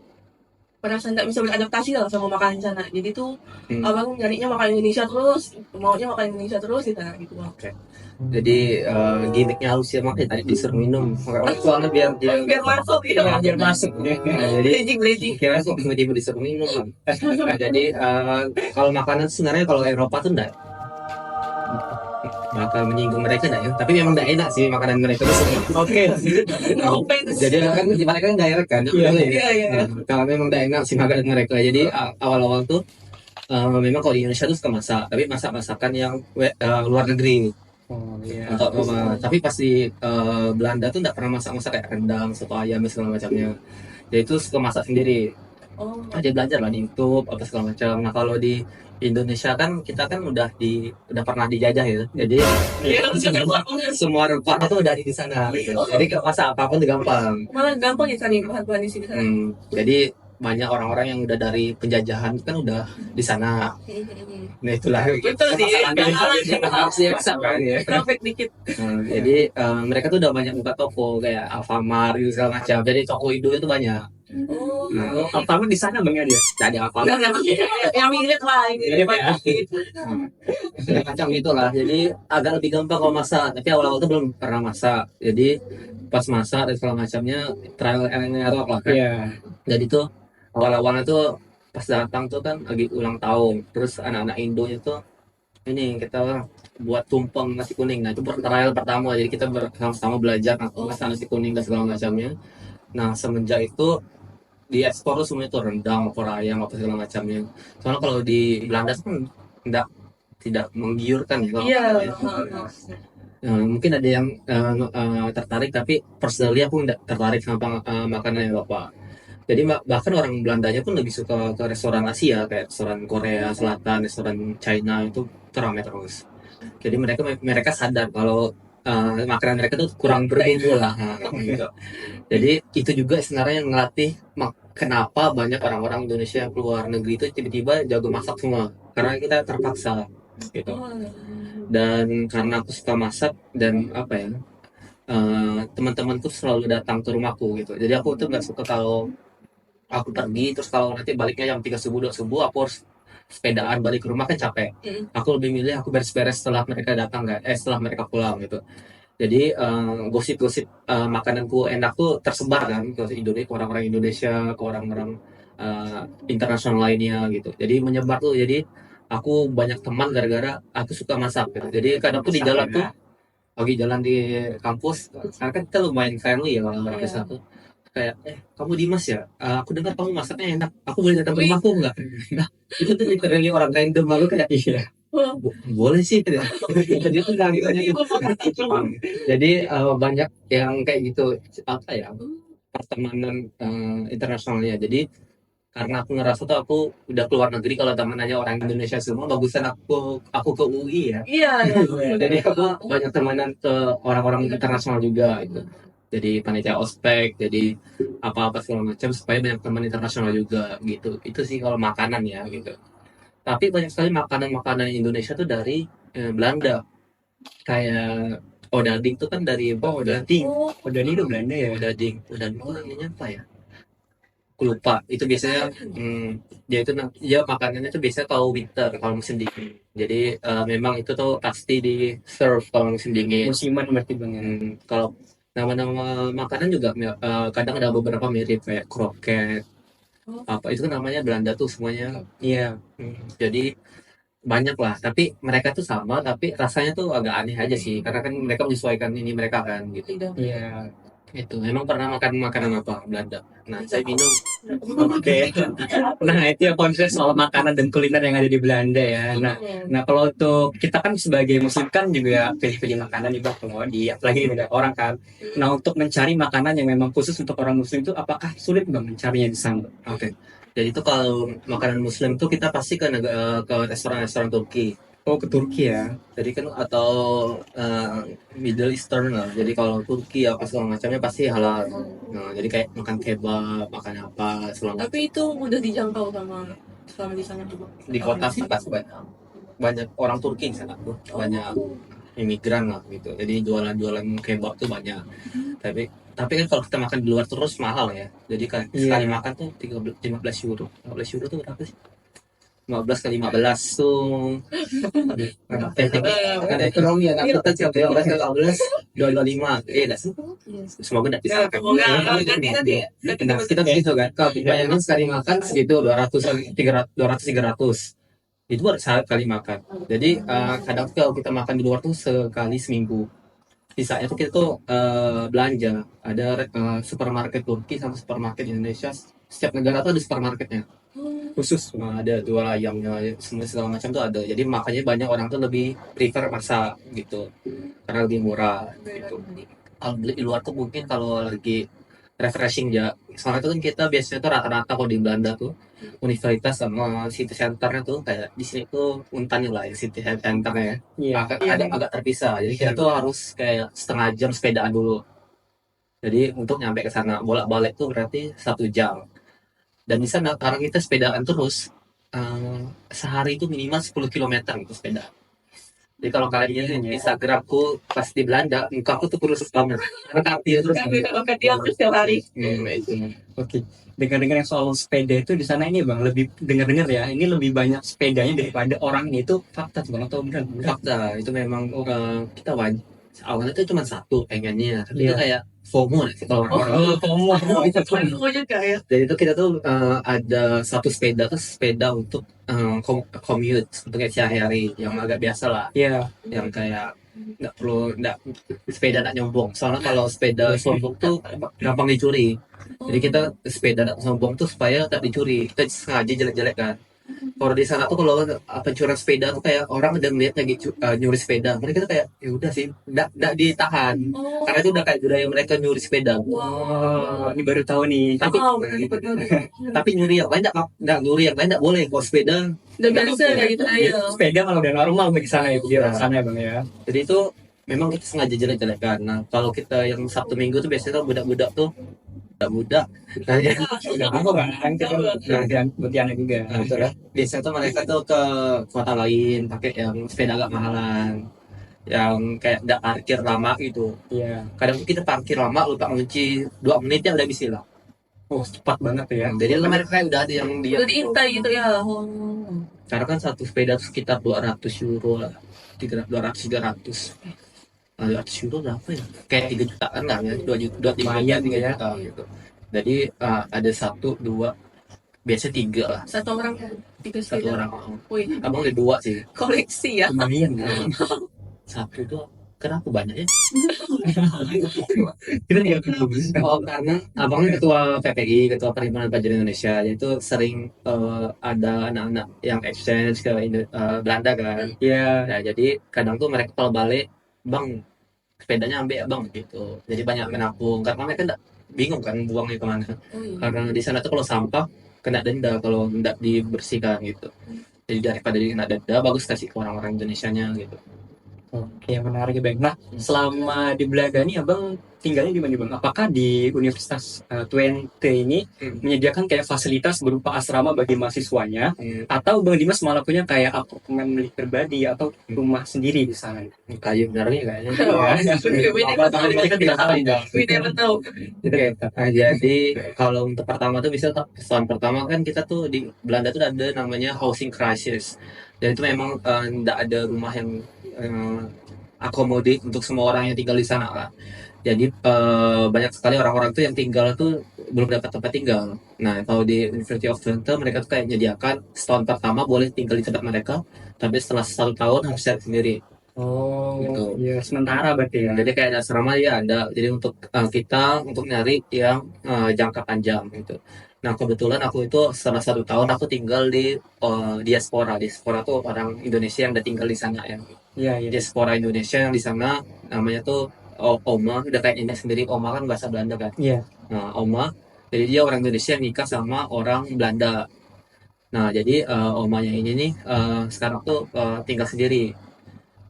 B: merasa nggak bisa beradaptasi lah sama makanan di sana. Jadi tuh abang nyarinya makan Indonesia terus, maunya makan Indonesia terus di sana gitu bang.
A: Oke. Jadi gimmicknya halus ya, makanya tadi disuruh minum soalnya
B: Biar masuk gitu.
C: Biar masuk deh.
A: jadi
B: Blazing.
A: kira kok tiba-tiba disuruh minum kan. Jadi kalau makanan sebenarnya kalau Eropa tuh enggak bakal menyinggung mereka enggak ya, tapi memang enggak enak sih makanan mereka tuh semua.
C: Oke.
B: No offense.
A: Jadi kan mereka kan direct kan.
B: Iya.
A: Kalau memang enggak enak sih makanan mereka. Jadi awal-awal tuh memang kalau di Indonesia tuh suka masak, tapi masak-masakan yang luar negeri.
C: Oh iya.
A: Tapi pas di Belanda tuh nggak pernah masak-masak kayak rendang, soto ayam dan segala macamnya. Jadi itu suka masak sendiri.
B: Oh.
A: Dia belajar lah di YouTube apa segala macam. Nah kalau di Indonesia kan kita kan udah pernah dijajah ya. Jadi semua rempah itu udah di sana. Gitu. Jadi kalau masak apapun itu gampang.
B: Malah gampang ya nih bahan-bahan di sini sana.
A: Jadi banyak orang-orang yang udah dari penjajahan kan udah di sana. Nah itulah.
B: Betul sih.
A: Harus diaksa kan ya.
B: Profit dikit.
A: Jadi mereka tuh udah banyak buka toko kayak Alfamart gitu segala macam. Jadi toko Indo itu banyak.
C: Alfamart di sana bang ya dia.
A: Jadi Alfamart.
B: Yang mirip lah ini.
A: Macam itulah. Jadi agak lebih gampang kalau masak. Tapi awal-awal tuh belum pernah masak. Jadi pas masak dan segala macamnya trial and error lah kan.
C: Iya.
A: Jadi tuh awal-awalnya tuh pas datang tuh kan lagi ulang tahun. Terus anak-anak Indonya tuh ini kita buat tumpeng nasi kuning. Nah itu trial pertama, jadi kita bersama-sama belajar masak nasi kuning dan segala macamnya. Nah semenjak itu diekspor tuh semua itu rendang, opor ayam, apa segala macamnya. Soalnya kalau di Belanda kan tidak tidak menggiurkan ya kalau
B: Iya.
A: makanan itu. Mungkin ada yang tertarik, tapi personally aku nggak tertarik sama makanan Eropa. Jadi bahkan orang Belandanya pun lebih suka ke restoran Asia kayak restoran Korea Selatan, restoran China itu ramai terus. Jadi mereka mereka sadar kalau makanan mereka tuh kurang berbumbu lah, gitu. Jadi itu juga sebenarnya yang ngelatih kenapa banyak orang-orang Indonesia yang keluar negeri itu tiba-tiba jago masak semua, karena kita terpaksa gitu. Dan karena aku suka masak dan apa ya, teman-teman tuh selalu datang ke rumahku gitu. Jadi aku tuh nggak suka kalau aku pergi terus kalau nanti baliknya jam 3 subuh 2 subuh aku harus sepedaan balik ke rumah kan capek. Aku lebih milih aku beres-beres setelah mereka datang kan, setelah mereka pulang gitu. Jadi gosip-gosip makananku enak tuh tersebar kan ke Indonesia, ke orang-orang Indonesia, ke orang-orang internasional lainnya gitu. Jadi menyebar tuh. Jadi aku banyak teman gara-gara aku suka masak gitu. Jadi kadang tuh di jalan tuh, lagi jalan di kampus, karena kan kita lumayan friendly ya orang-orang
B: Iya.
A: desa tuh. Kayak, kamu Dimas ya? Aku dengar kamu masaknya enak. Aku boleh datang ke rumahku nggak? Nah, itu tuh literally orang random lalu kayak, iya, boleh sih. Gitu. Jadi tuh nggak gitu. Jadi banyak yang kayak gitu, apa ya, pertemanan internasionalnya. Jadi karena aku ngerasa tuh aku udah keluar negeri, kalau temenannya orang Indonesia semua, bagusan aku ke UI ya.
B: Iya.
A: Jadi aku banyak temenan ke orang-orang internasional juga gitu. Jadi panitia ospek, jadi apa-apa segala macam supaya banyak teman internasional juga gitu. Itu sih kalau makanan ya gitu. Tapi banyak sekali makanan-makanan Indonesia tuh dari Belanda. Kayak odading tuh kan dari
C: Odading. Odading itu Belanda ya.
A: odading itu namanya apa ya? Aku lupa. Itu biasanya dia itu dia makanannya tuh biasanya kalau winter, kalau musim dingin. Jadi memang itu tuh pasti di serve kalau musim dingin.
C: Musiman berarti bang ya.
A: Kalau nama-nama makanan juga kadang ada beberapa mirip kayak kroket apa itu kan namanya Belanda tuh semuanya.
C: Iya.
A: Jadi banyak lah, tapi mereka tuh sama tapi rasanya tuh agak aneh aja sih, karena kan mereka menyesuaikan ini mereka kan gitu.
C: Iya.
A: Itu memang pernah makan makanan apa Belanda? Nah saya minum.
C: Oke. Nah itu ya konsep soal makanan dan kuliner yang ada di Belanda ya. Nah kalau untuk kita kan sebagai muslim kan juga pilih-pilih makanan nih bang, kalau di apalagi di negara orang kan. Nah untuk mencari makanan yang memang khusus untuk orang muslim itu apakah sulit bang mencarinya di sana?
A: Oke. Jadi itu kalau makanan muslim tuh kita pasti ke restoran-restoran Turki.
C: Oh ke Turki ya.
A: Jadi kan atau Middle Eastern lah. Jadi kalau Turki apa segala macamnya pasti halal. Nah, jadi kayak makan kebab, makan apa segala macam.
B: Tapi itu mudah dijangkau selama di sana juga.
A: Di kota sih pasti banyak orang Turki di sana tuh, banyak imigran lah gitu. Jadi jualan-jualan kebab tuh banyak. Tapi kan kalau kita makan di luar terus mahal ya. Jadi kan sekali makan tuh 15 euro. 15 euro tuh berapa sih? 15 kali 15 tuh ada ekonomi ya, kita siap 15 kali 15 225 dah sih. Semoga tidak bisa. Nah, kita begitu kan. Kalau bayangin sekali makan segitu 200 300 itu baru sekali makan. Jadi kadang tuh kalau kita makan di luar tuh sekali seminggu. Sisanya tuh kita tuh belanja. Ada supermarket Turki sama supermarket Indonesia. Setiap negara tuh ada supermarketnya khusus. Ada jual ayamnya semua segala macam tuh ada. Jadi makanya banyak orang tuh lebih prefer masak gitu karena lebih murah gitu. Kalau beli di luar tuh mungkin kalau lagi refreshing ya, soalnya tuh kan kita biasanya tuh rata-rata kalau di Belanda tuh universitas sama city centernya tuh kayak di sini tuh Untan lah ya, city centernya ya. Agak terpisah, jadi kita tuh harus kayak setengah jam sepedaan dulu. Jadi untuk nyampe ke sana bolak-balik tuh berarti 1 jam. Dan di sana karena kita sepedaan terus, sehari itu minimal 10 km itu sepeda. Jadi kalau kalian lihat di Instagramku pas di Belanda, mukaku tuh kurus banget. Karena kaki terus.
B: Dia terus setiap hari.
C: Oke. Dengar-dengar yang soal sepeda itu di sana ini bang, lebih dengar-dengar ya, ini lebih banyak sepedanya daripada orangnya, itu fakta bang atau benar?
A: Fakta itu memang kita awalnya tuh cuma satu pengennya, tapi itu
C: Iya.
A: kayak FOMO sih kalau orang.
C: FOMO.
B: Aku juga ya.
A: Jadi itu kita tuh ada satu sepeda tuh sepeda untuk commute untuk sehari-hari yang agak biasa lah,
C: Iya.
A: yang kayak nggak perlu nggak sepeda nggak nyombong. Soalnya kalau sepeda sombong tuh gampang dicuri. Jadi kita sepeda nggak sombong tuh supaya tak dicuri. Kita sengaja jelek-jelek kan. Kalau di sana tuh kalau pencurian sepeda tuh kayak orang udah melihat lagi nyuri sepeda, mereka tuh kayak ya udah sih, nggak ditahan.
B: Oh,
A: Karena itu udah kayak budaya mereka nyuri sepeda.
C: Oh, ini baru tahu nih.
A: Tapi
B: betul.
A: tapi nyuri yang lain nggak nyuri yang lain nggak boleh. Kalau sepeda
B: Udah biasa kayak gitu aja.
C: Sepeda malah udah normal bagi sana ya, di orang sana ya bang ya.
A: jadi itu memang kita sengaja jelek-jelekan. Nah kalau kita yang Sabtu Minggu tuh biasanya tuh budak-budak tuh budak-budak. Nah,
C: Udah apa bang? Kan kita bertiana juga.
A: Nah, itu ya. Biasanya tuh mereka tuh ke kota lain pakai yang sepeda agak mahalan, yang kayak nggak parkir lama gitu.
C: Iya.
A: Kadang kita parkir lama lupa ngunci 2 menit ya udah bisa lah.
C: Oh cepat banget ya.
A: Jadi mereka udah ada yang dia
B: Udah diintai gitu ya. Oh.
A: karena kan satu sepeda tuh sekitar 200 euro lah, 300 Nah, 200 euro berapa ya? Kayak 3 jutaan lah ya, 2 juta, 2, 3
C: Lumayan
A: juta, 3
C: ya.
A: juta gitu. Jadi ada satu, dua, biasanya 3 lah,
B: Satu orang 3
A: satu
B: sepeda.
A: orang.
B: Wih,
A: Abang ada 2 sih,
B: koleksi ya.
C: Lumayan ya.
A: satu tuh kenapa banyak ya?
C: Kita tinggal tunggu.
A: Oh karena abangnya ketua PPI, ketua Perhimpunan Pelajar Indonesia, jadi itu sering ada anak-anak yang exchange ke Belanda kan.
C: Iya.
A: Nah jadi kadang tuh mereka kalau balik, bang sepedanya ambil ya bang gitu. Jadi banyak menabung karena mereka enggak bingung kan buangnya kemana.
B: Oh, iya.
A: Karena di sana tuh kalau sampah kena denda kalau enggak dibersihkan gitu. Jadi daripada kena denda bagus kasih ke orang-orang Indonesianya gitu.
C: Oke, menarik ya bang. Nah, selama di Belanda nih abang tinggalnya di mana bang? Apakah di Universitas Twente ini menyediakan kayak fasilitas berupa asrama bagi mahasiswanya, atau bang Dimas malah punya kayak apartemen milik pribadi atau rumah sendiri di sana?
A: Kayu benernya kayaknya.
C: Kita tidak tahu ya.
B: We never know.
A: Nah, jadi kalau untuk pertama tuh bisa tahun pertama kan kita tuh di Belanda tuh ada namanya housing crisis. Dan itu memang enggak ada rumah yang akomodir untuk semua orang yang tinggal di sana lah. Jadi banyak sekali orang-orang tuh yang tinggal tuh belum dapat tempat tinggal. Nah kalau di University of Twente mereka tuh kayak menyediakan setahun pertama boleh tinggal di tempat mereka, tapi setelah 1 tahun harus cari sendiri.
C: Oh,
A: Gitu.
C: ya sementara berarti ya.
A: Jadi kayak ada asrama ya ada. Jadi untuk kita untuk nyari yang jangka panjang gitu. Nah kebetulan aku itu setelah 1 tahun aku tinggal di diaspora. Diaspora tuh orang Indonesia yang udah tinggal di sana ya.
C: Iya, iya.
A: Diaspora Indonesia yang di sana namanya tuh Oma, udah kayak nenek sendiri. Oma kan bahasa Belanda kan.
C: Iya.
A: Nah Oma, jadi dia orang Indonesia yang nikah sama orang Belanda. Nah jadi omanya ini nih sekarang tuh tinggal sendiri.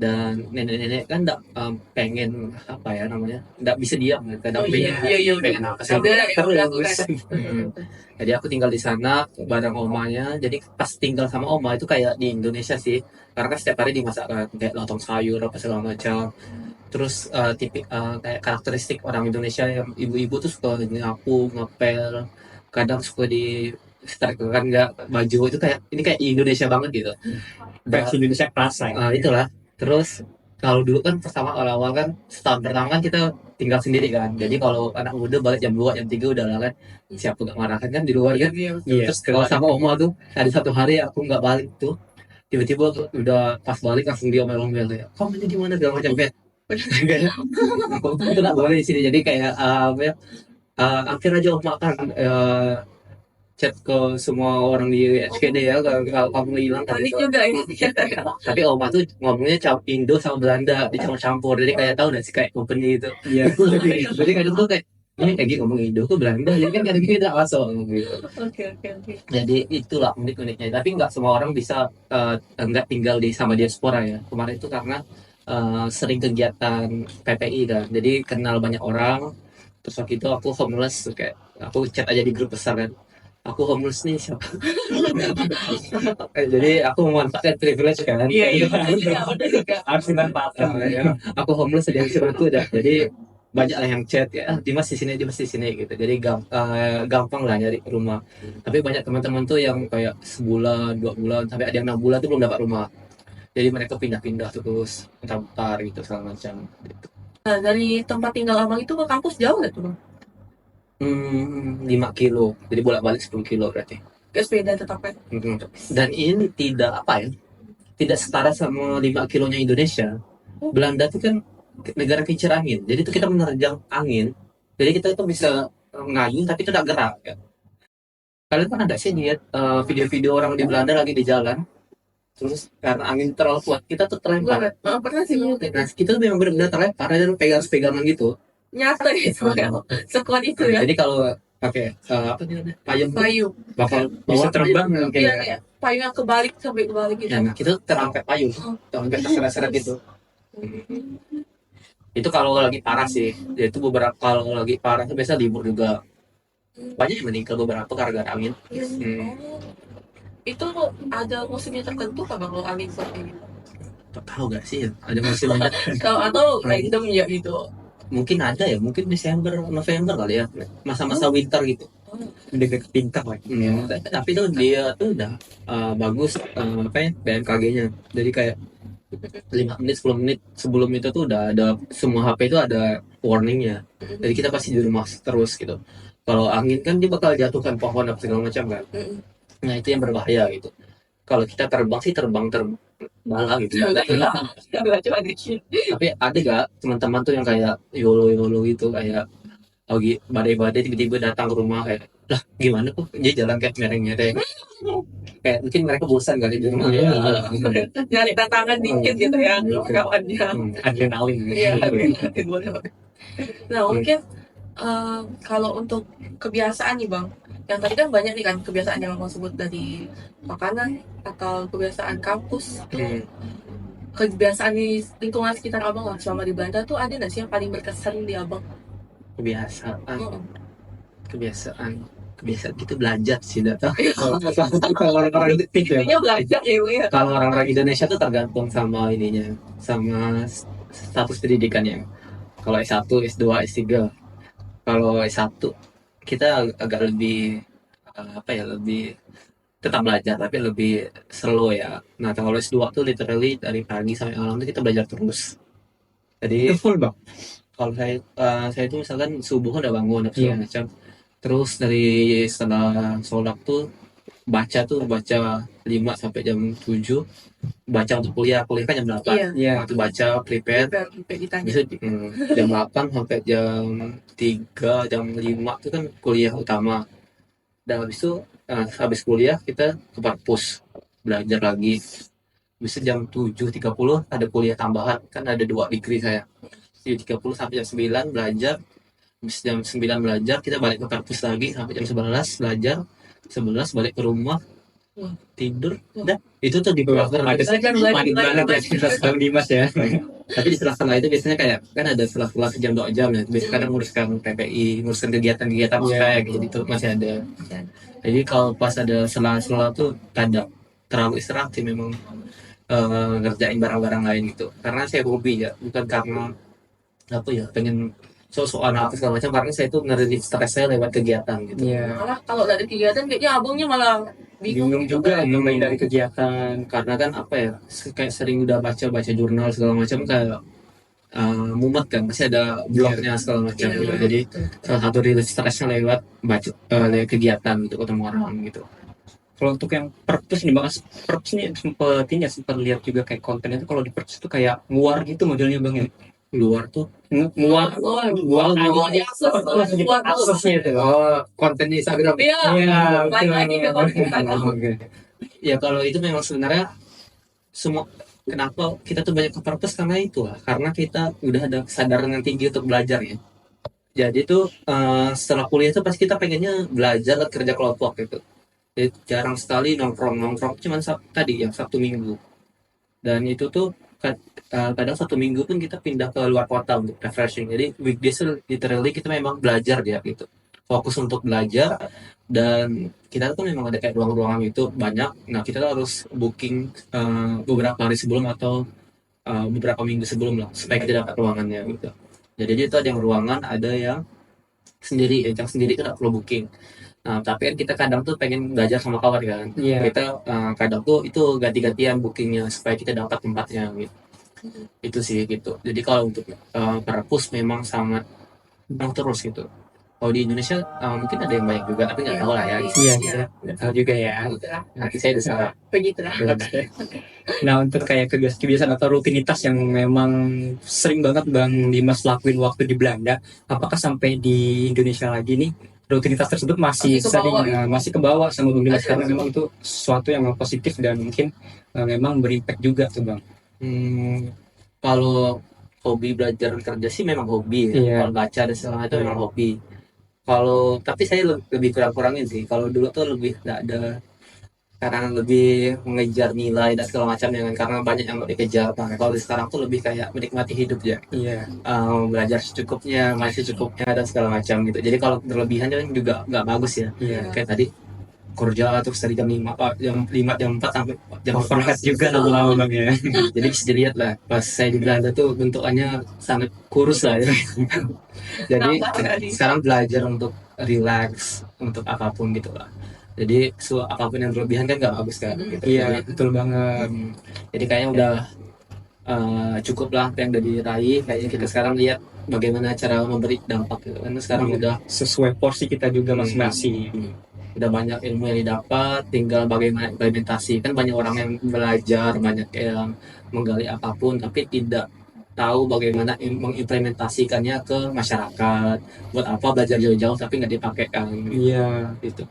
A: Dan nenek-nenek kan enggak pengen apa ya namanya, enggak bisa diam, kadang
B: Oh,
A: pengen
B: iya,
A: pengen apa sih.
B: Udah, ya udah aku
C: Terus.
A: Hmm. Jadi aku tinggal di sana bareng omanya. Jadi pas tinggal sama oma itu kayak di Indonesia sih, karena kan setiap hari dimasak kayak lontong sayur apa segala macam. Terus kayak karakteristik orang Indonesia yang ibu-ibu tuh suka nyapu, ngepel, kadang suka di setrika kan nggak baju itu kayak ini kayak Indonesia banget gitu.
C: Versi Indonesia kerasa ya.
A: Itulah. Terus kalau dulu kan pertama awal-awal kan setahun pertama kan kita tinggal sendiri kan. Jadi kalau anak muda balik jam 2 jam 3 udah lah kan. Siapa gak marah kan di luar kan.
C: Iya.
A: Terus kalau sama oma tuh ada satu hari aku nggak balik tuh. Tiba-tiba udah pas balik langsung dia omel-omel ya. Kamu ini di mana segala macam bet. Aku tuh nggak boleh di sini. Jadi kayak apa ya? Akhir aja om makan chat ke semua orang di SKD ya kalau kamu hilang kan.
B: panik juga ini.
A: Tapi oma tuh ngomongnya Indo sama Belanda dicampur-campur, jadi kayak tahu nggak sih kayak company itu.
C: Iya.
A: Jadi kadang tuh kayak ini kayak gitu ngomong Indo tuh Belanda, jadi kan kadang kita masuk gitu.
B: Oke.
A: Jadi itulah unik-uniknya. Tapi nggak semua orang bisa nggak tinggal di sama diaspora ya. Kemarin itu karena sering kegiatan PPI kan, jadi kenal banyak orang. Terus waktu itu aku homeless, kayak aku chat aja di grup besar kan. Aku homeless nih siapa? Jadi aku memanfaatkan privilege kan.
B: Iya, udah juga.
C: Harus dimanfaatkan ya.
A: Aku homeless jadi itu udah. Jadi banyak lah yang chat ya, Dimas di sini gitu. Jadi gampang lah nyari rumah. Tapi banyak teman-teman tuh yang kayak sebulan, 2 bulan, sampai ada yang 6 bulan tuh belum dapat rumah. Jadi mereka pindah-pindah terus, mutar-mutar gitu segala macam. Gitu.
B: Nah, dari tempat tinggal abang itu ke kampus jauh nggak tuh bang?
A: 5 kilo. Jadi bolak-balik 10 kilo berarti.
B: Ke sepeda tetap kan?
A: Dan ini tidak apa ya? Tidak setara sama 5 kilonya Indonesia. Belanda itu kan negara kincir angin. Jadi itu kita menerjang angin. Jadi kita itu bisa ngayun tapi tidak gerak ya. Kalian pernah nggak sih lihat video-video orang di Belanda lagi di jalan, terus karena angin terlalu kuat kita tuh terlempar.
B: Pernah sih bang.
A: Nah, kita tuh memang benar-benar terlempar dan pegangan gitu.
B: Nyata gitu ya. Sekuat itu ya.
A: Jadi kalau pakai apa namanya payung tuh
B: Payung.
A: bakal
C: Bisa
A: bawa
C: terbang
A: payung,
C: kan?
B: Iya, kayak payung yang kebalik sampai kebalik gitu.
A: Ya, nah, kita tuh terangkat payung, sampai terseret-seret gitu. Itu kalau lagi parah sih. Itu beberapa kalau lagi parah tuh biasa libur juga. Banyak yang meninggal beberapa gara-gara angin.
B: Oh. Itu ada musimnya tertentu kan bang kalau angin seperti itu?
A: Tahu gak sih ya? Ada musimnya?
B: Kalau atau random ya gitu.
A: Mungkin ada ya, mungkin Desember, November kali ya. Masa-masa winter gitu.
C: Udah ke tingkat lagi.
A: Ya, tapi tuh dia tuh udah bagus apa ya BMKG-nya. Jadi kayak 5 menit 10 menit sebelum itu tuh udah ada semua HP itu ada warningnya. Jadi kita pasti di rumah terus gitu. Kalau angin kan dia bakal jatuhkan pohon apa segala macam kan. Nah itu yang berbahaya gitu. Kalau kita terbang sih terbang terbang gitu.
B: Nggak cuma dikit.
A: Tapi ada gak teman-teman tuh yang kayak yolo gitu kayak lagi badai-badai tiba-tiba datang ke rumah kayak lah gimana kok dia jalan kayak mereng-mereng kayak mungkin mereka bosan kali di rumah.
B: Nyari tantangan dikit gitu ya kawannya.
C: Adrenalin.
B: Iya. Nah mungkin kalau untuk kebiasaan nih bang, yang tadi kan banyak nih kan kebiasaan yang abang sebut dari makanan atau kebiasaan kampus. Kebiasaan di lingkungan sekitar abang lah selama di Belanda tuh ada nggak sih yang paling berkesan di abang?
A: Kebiasaan gitu belajar sih dah.
C: Kalau orang-orang detik ya.
B: Intinya belajar ya bang ya.
A: Kalau orang-orang Indonesia tuh tergantung sama ininya, sama status pendidikannya. Kalau S1, S2, S3. Kalau S1 kita agak lebih apa ya, lebih tetap belajar tapi lebih slow ya. Nah, kalau S2 tuh literally dari pagi sampai malam tuh kita belajar terus. Jadi
C: Itu full bang.
A: kalau saya itu misalkan subuh udah bangun apa
C: Iya.
A: segala macam. Terus dari setelah sholat tuh baca 5 sampai jam 7, baca untuk kuliah kan jam 8.
B: Iya.
C: Iya.
A: Waktu baca prepare
B: Sampai ditanya.
A: bisa jam 8 sampai jam 3 jam 5 itu kan kuliah utama. Dan habis itu habis kuliah kita ke perpus belajar lagi. Bisa jam 7.30 ada kuliah tambahan, kan ada 2 degree saya. 7.30 sampai jam 9 belajar. Habis jam 9 belajar kita balik ke perpus lagi sampai jam 11 belajar. 11 balik ke rumah tidur udah itu tuh di bawah
C: Ada
B: Belajar.
C: panik banget ya kita sedang Dimas ya.
A: tapi di sela-sela itu biasanya kayak kan ada sela-sela jam 2 jam ya biasanya kadang nguruskan PPI nguruskan kegiatan-kegiatan kayak gitu itu masih ada. Jadi kalau pas ada sela-sela tuh kadang terlalu istirahat sih memang ngerjain barang-barang lain gitu karena saya hobi ya bukan karena apa ya pengen so-soan apa segala macam karena saya tuh ngerilis stres saya lewat kegiatan gitu.
C: Iya.
B: Malah kalau dari kegiatan kayaknya abangnya malah
C: Bingung juga mulai dari kegiatan.
A: Karena kan apa ya kayak sering udah baca jurnal segala macam kayak mumet kan masih ada blognya segala macam
B: Iya.
A: gitu. Jadi salah satu rilis stresnya lewat baca lewat kegiatan gitu ketemu orang gitu.
C: Kalau untuk yang purpose nih bang, purpose nih sempat lihat juga kayak konten itu kalau di purpose itu kayak nguar gitu modelnya bang ya.
A: Luar tuh
C: Nguar aksesnya itu.
A: konten di Instagram.
B: Iya.
C: Iya.
B: Balik lagi ke konten.
C: Oke.
A: Ya kalau itu memang sebenarnya semua kenapa kita tuh banyak ke purpose karena itu lah karena kita udah ada kesadaran yang tinggi untuk belajar ya. Jadi tuh setelah kuliah tuh pasti kita pengennya belajar dan kerja kelompok gitu. Jadi jarang sekali nongkrong cuman tadi yang Sabtu Minggu. Dan itu tuh kadang 1 minggu pun kita pindah ke luar kota untuk refreshing. Jadi weekdays tuh literally kita memang belajar ya gitu. Fokus untuk belajar dan kita tuh memang ada kayak ruang-ruangan itu banyak. Nah kita tuh harus booking beberapa hari sebelum atau beberapa minggu sebelum lah supaya kita dapat ruangannya gitu. Jadi itu ada yang ruangan, ada yang sendiri. Yang sendiri itu nggak perlu booking. Nah, tapi kan kita kadang tuh pengen belajar sama kawan kan.
C: Iya.
A: Kita kadang tuh itu ganti-gantian bookingnya supaya kita dapat tempatnya gitu. Itu sih gitu. Jadi kalau untuk perpus memang sangat terus gitu. Kalau di Indonesia mungkin ada yang banyak juga, tapi nggak tahu lah ya.
C: Iya, kita nggak tahu juga ya.
A: Nanti saya udah salah.
B: Begitulah.
C: Nah, untuk kayak kebiasaan atau rutinitas yang memang sering banget Bang Dimas lakuin waktu di Belanda, apakah sampai di Indonesia lagi nih rutinitas tersebut masih
B: Masih
C: sering
B: kebawa.
C: masih kebawa sama Bang Dimas karena memang itu sesuatu yang positif dan mungkin memang berimpact juga tuh Bang.
A: Hmm, kalau hobi belajar kerja sih memang hobi ya.
C: Iya.
A: Kalau baca dan segala itu memang hobi. Kalau tapi saya lebih kurang-kurangin sih. Kalau dulu tuh lebih nggak ada, karena lebih mengejar nilai dan segala macam dengan karena banyak yang mau dikejar. Nah, kalau di sekarang tuh lebih kayak menikmati hidup ya.
C: Iya.
A: Belajar secukupnya, masih secukupnya dan segala macam gitu. Jadi kalau berlebihan kan juga nggak bagus ya.
C: Iya.
A: Kayak tadi kerja terus dari jam 5 jam 4 sampai jam
C: Overhead
A: 11
C: juga lama-lama Bang ya.
A: jadi bisa dilihat lah pas saya di Belanda tuh bentukannya sangat kurus lah ya. Jadi
B: Nambah tadi.
A: sekarang belajar untuk relax untuk apapun gitu lah. Jadi apapun yang berlebihan kan nggak bagus kan gitu.
C: Iya, betul banget.
A: Jadi kayaknya udah cukup lah apa yang udah diraih. Kayaknya kita sekarang lihat bagaimana cara memberi dampak gitu. Karena sekarang udah
C: Sesuai porsi kita juga masing-masing.
A: udah banyak ilmu yang didapat, tinggal bagaimana implementasi. Kan banyak orang yang belajar, banyak yang menggali apapun tapi tidak tahu bagaimana mengimplementasikannya ke masyarakat. Buat apa belajar jauh-jauh tapi nggak dipakai kan
C: Iya.
A: gitu.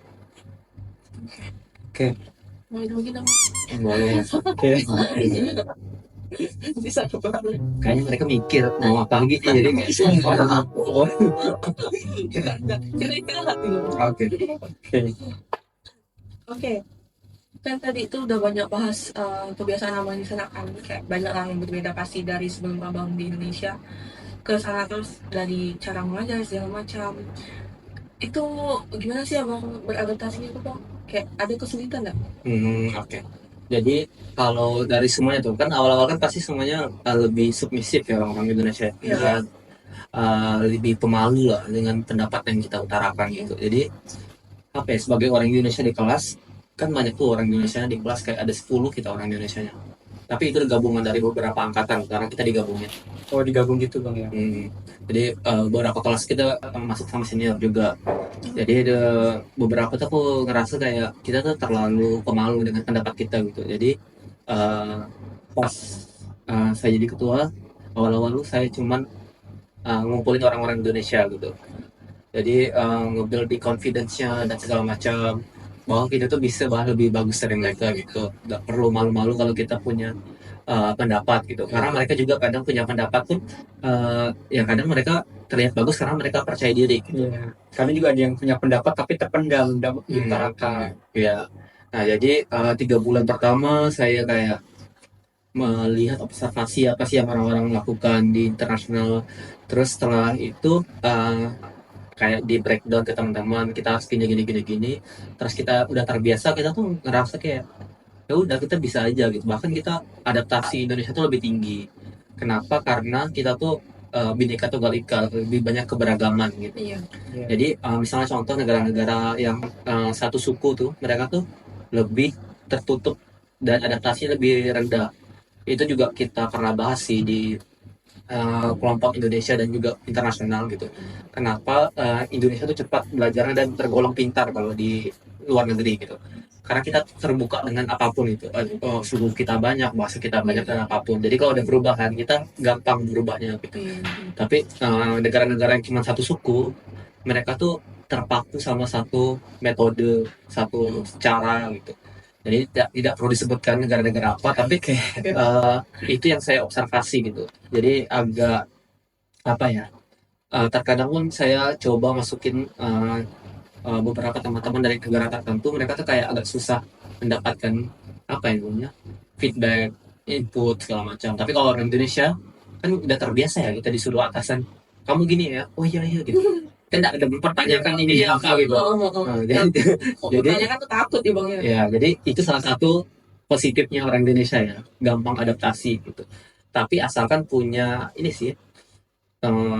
B: Mau mungkin dong.
A: Boleh.
C: Oke.
B: Bisa coba.
A: Kayaknya mereka mikir mau apa gitu jadi nggak
B: Kira-kira hati lo.
A: Oke.
C: Oke.
B: Oke. Kan tadi itu udah banyak bahas kebiasaan abang di sana kan, kayak banyak lah yang berbeda pasti dari sebelum abang di Indonesia ke sana, terus dari cara mengajar segala macam. Itu gimana sih abang beradaptasinya tuh bang? Kayak ada kesulitan nggak?
A: Oke. Jadi kalau dari semuanya tuh kan awal-awal kan pasti semuanya lebih submisif ya orang Indonesia.
B: Iya.
A: Dan, lebih pemalu lah dengan pendapat yang kita utarakan gitu. Jadi apa ya, sebagai orang Indonesia di kelas kan banyak tuh orang Indonesia di kelas, kayak ada 10 kita orang Indonesia nya. Tapi itu gabungan dari beberapa angkatan karena kita digabungin.
C: Oh, digabung gitu Bang ya.
A: Jadi beberapa kelas kita masuk sama senior juga. Jadi ada beberapa tuh aku ngerasa kayak kita tuh terlalu pemalu dengan pendapat kita gitu. Jadi pas saya jadi ketua, awal-awal saya cuman ngumpulin orang-orang Indonesia gitu. Jadi nge-build di confidence-nya dan segala macam, bahwa kita tuh bisa bahkan lebih bagus dari mereka gitu. Nggak perlu malu-malu kalau kita punya pendapat gitu. Karena mereka juga kadang punya pendapat pun ya kadang mereka terlihat bagus karena mereka percaya diri gitu.
C: Iya. Karena juga ada yang punya pendapat tapi terpendam dalam diutarakan.
A: Ya. Nah, jadi 3 bulan pertama saya kayak melihat observasi apa sih yang orang-orang lakukan di internasional. Terus setelah itu kayak di breakdown ke teman-teman, kita harus gini. Terus kita udah terbiasa, kita tuh ngerasa kayak ya udah kita bisa aja gitu. Bahkan kita adaptasi Indonesia tuh lebih tinggi. Kenapa? Karena kita tuh Bhinneka Tunggal Ika, lebih banyak keberagaman gitu.
B: Iya.
A: Jadi misalnya contoh negara-negara yang satu suku tuh, mereka tuh lebih tertutup dan adaptasinya lebih rendah. Itu juga kita pernah bahas sih di kelompok Indonesia dan juga internasional gitu. Kenapa Indonesia tuh cepat belajarnya dan tergolong pintar kalau di luar negeri gitu. Karena kita terbuka dengan apapun itu. Suku kita banyak, bahasa kita banyak dan apapun. Jadi kalau ada perubahan, kita gampang berubahnya gitu.
B: Iya.
A: Tapi negara-negara yang cuma satu suku, mereka tuh terpaku sama satu metode, satu cara gitu. Jadi tidak perlu disebutkan negara-negara apa, tapi itu yang saya observasi gitu. Jadi agak apa ya? Terkadang pun saya coba masukin beberapa teman-teman dari negara tertentu, mereka tuh kayak agak susah mendapatkan apa ya namanya, feedback, input segala macam. Tapi kalau orang Indonesia kan udah terbiasa ya, kita disuruh atasan kamu gini ya, oh iya gitu. Kan tidak ada mempertanyakan ini apa gitu. Jadi
B: Tanya kan tuh takut ya bang ya.
A: ya, jadi itu salah satu positifnya orang Indonesia ya, gampang adaptasi gitu. Tapi asalkan punya ini sih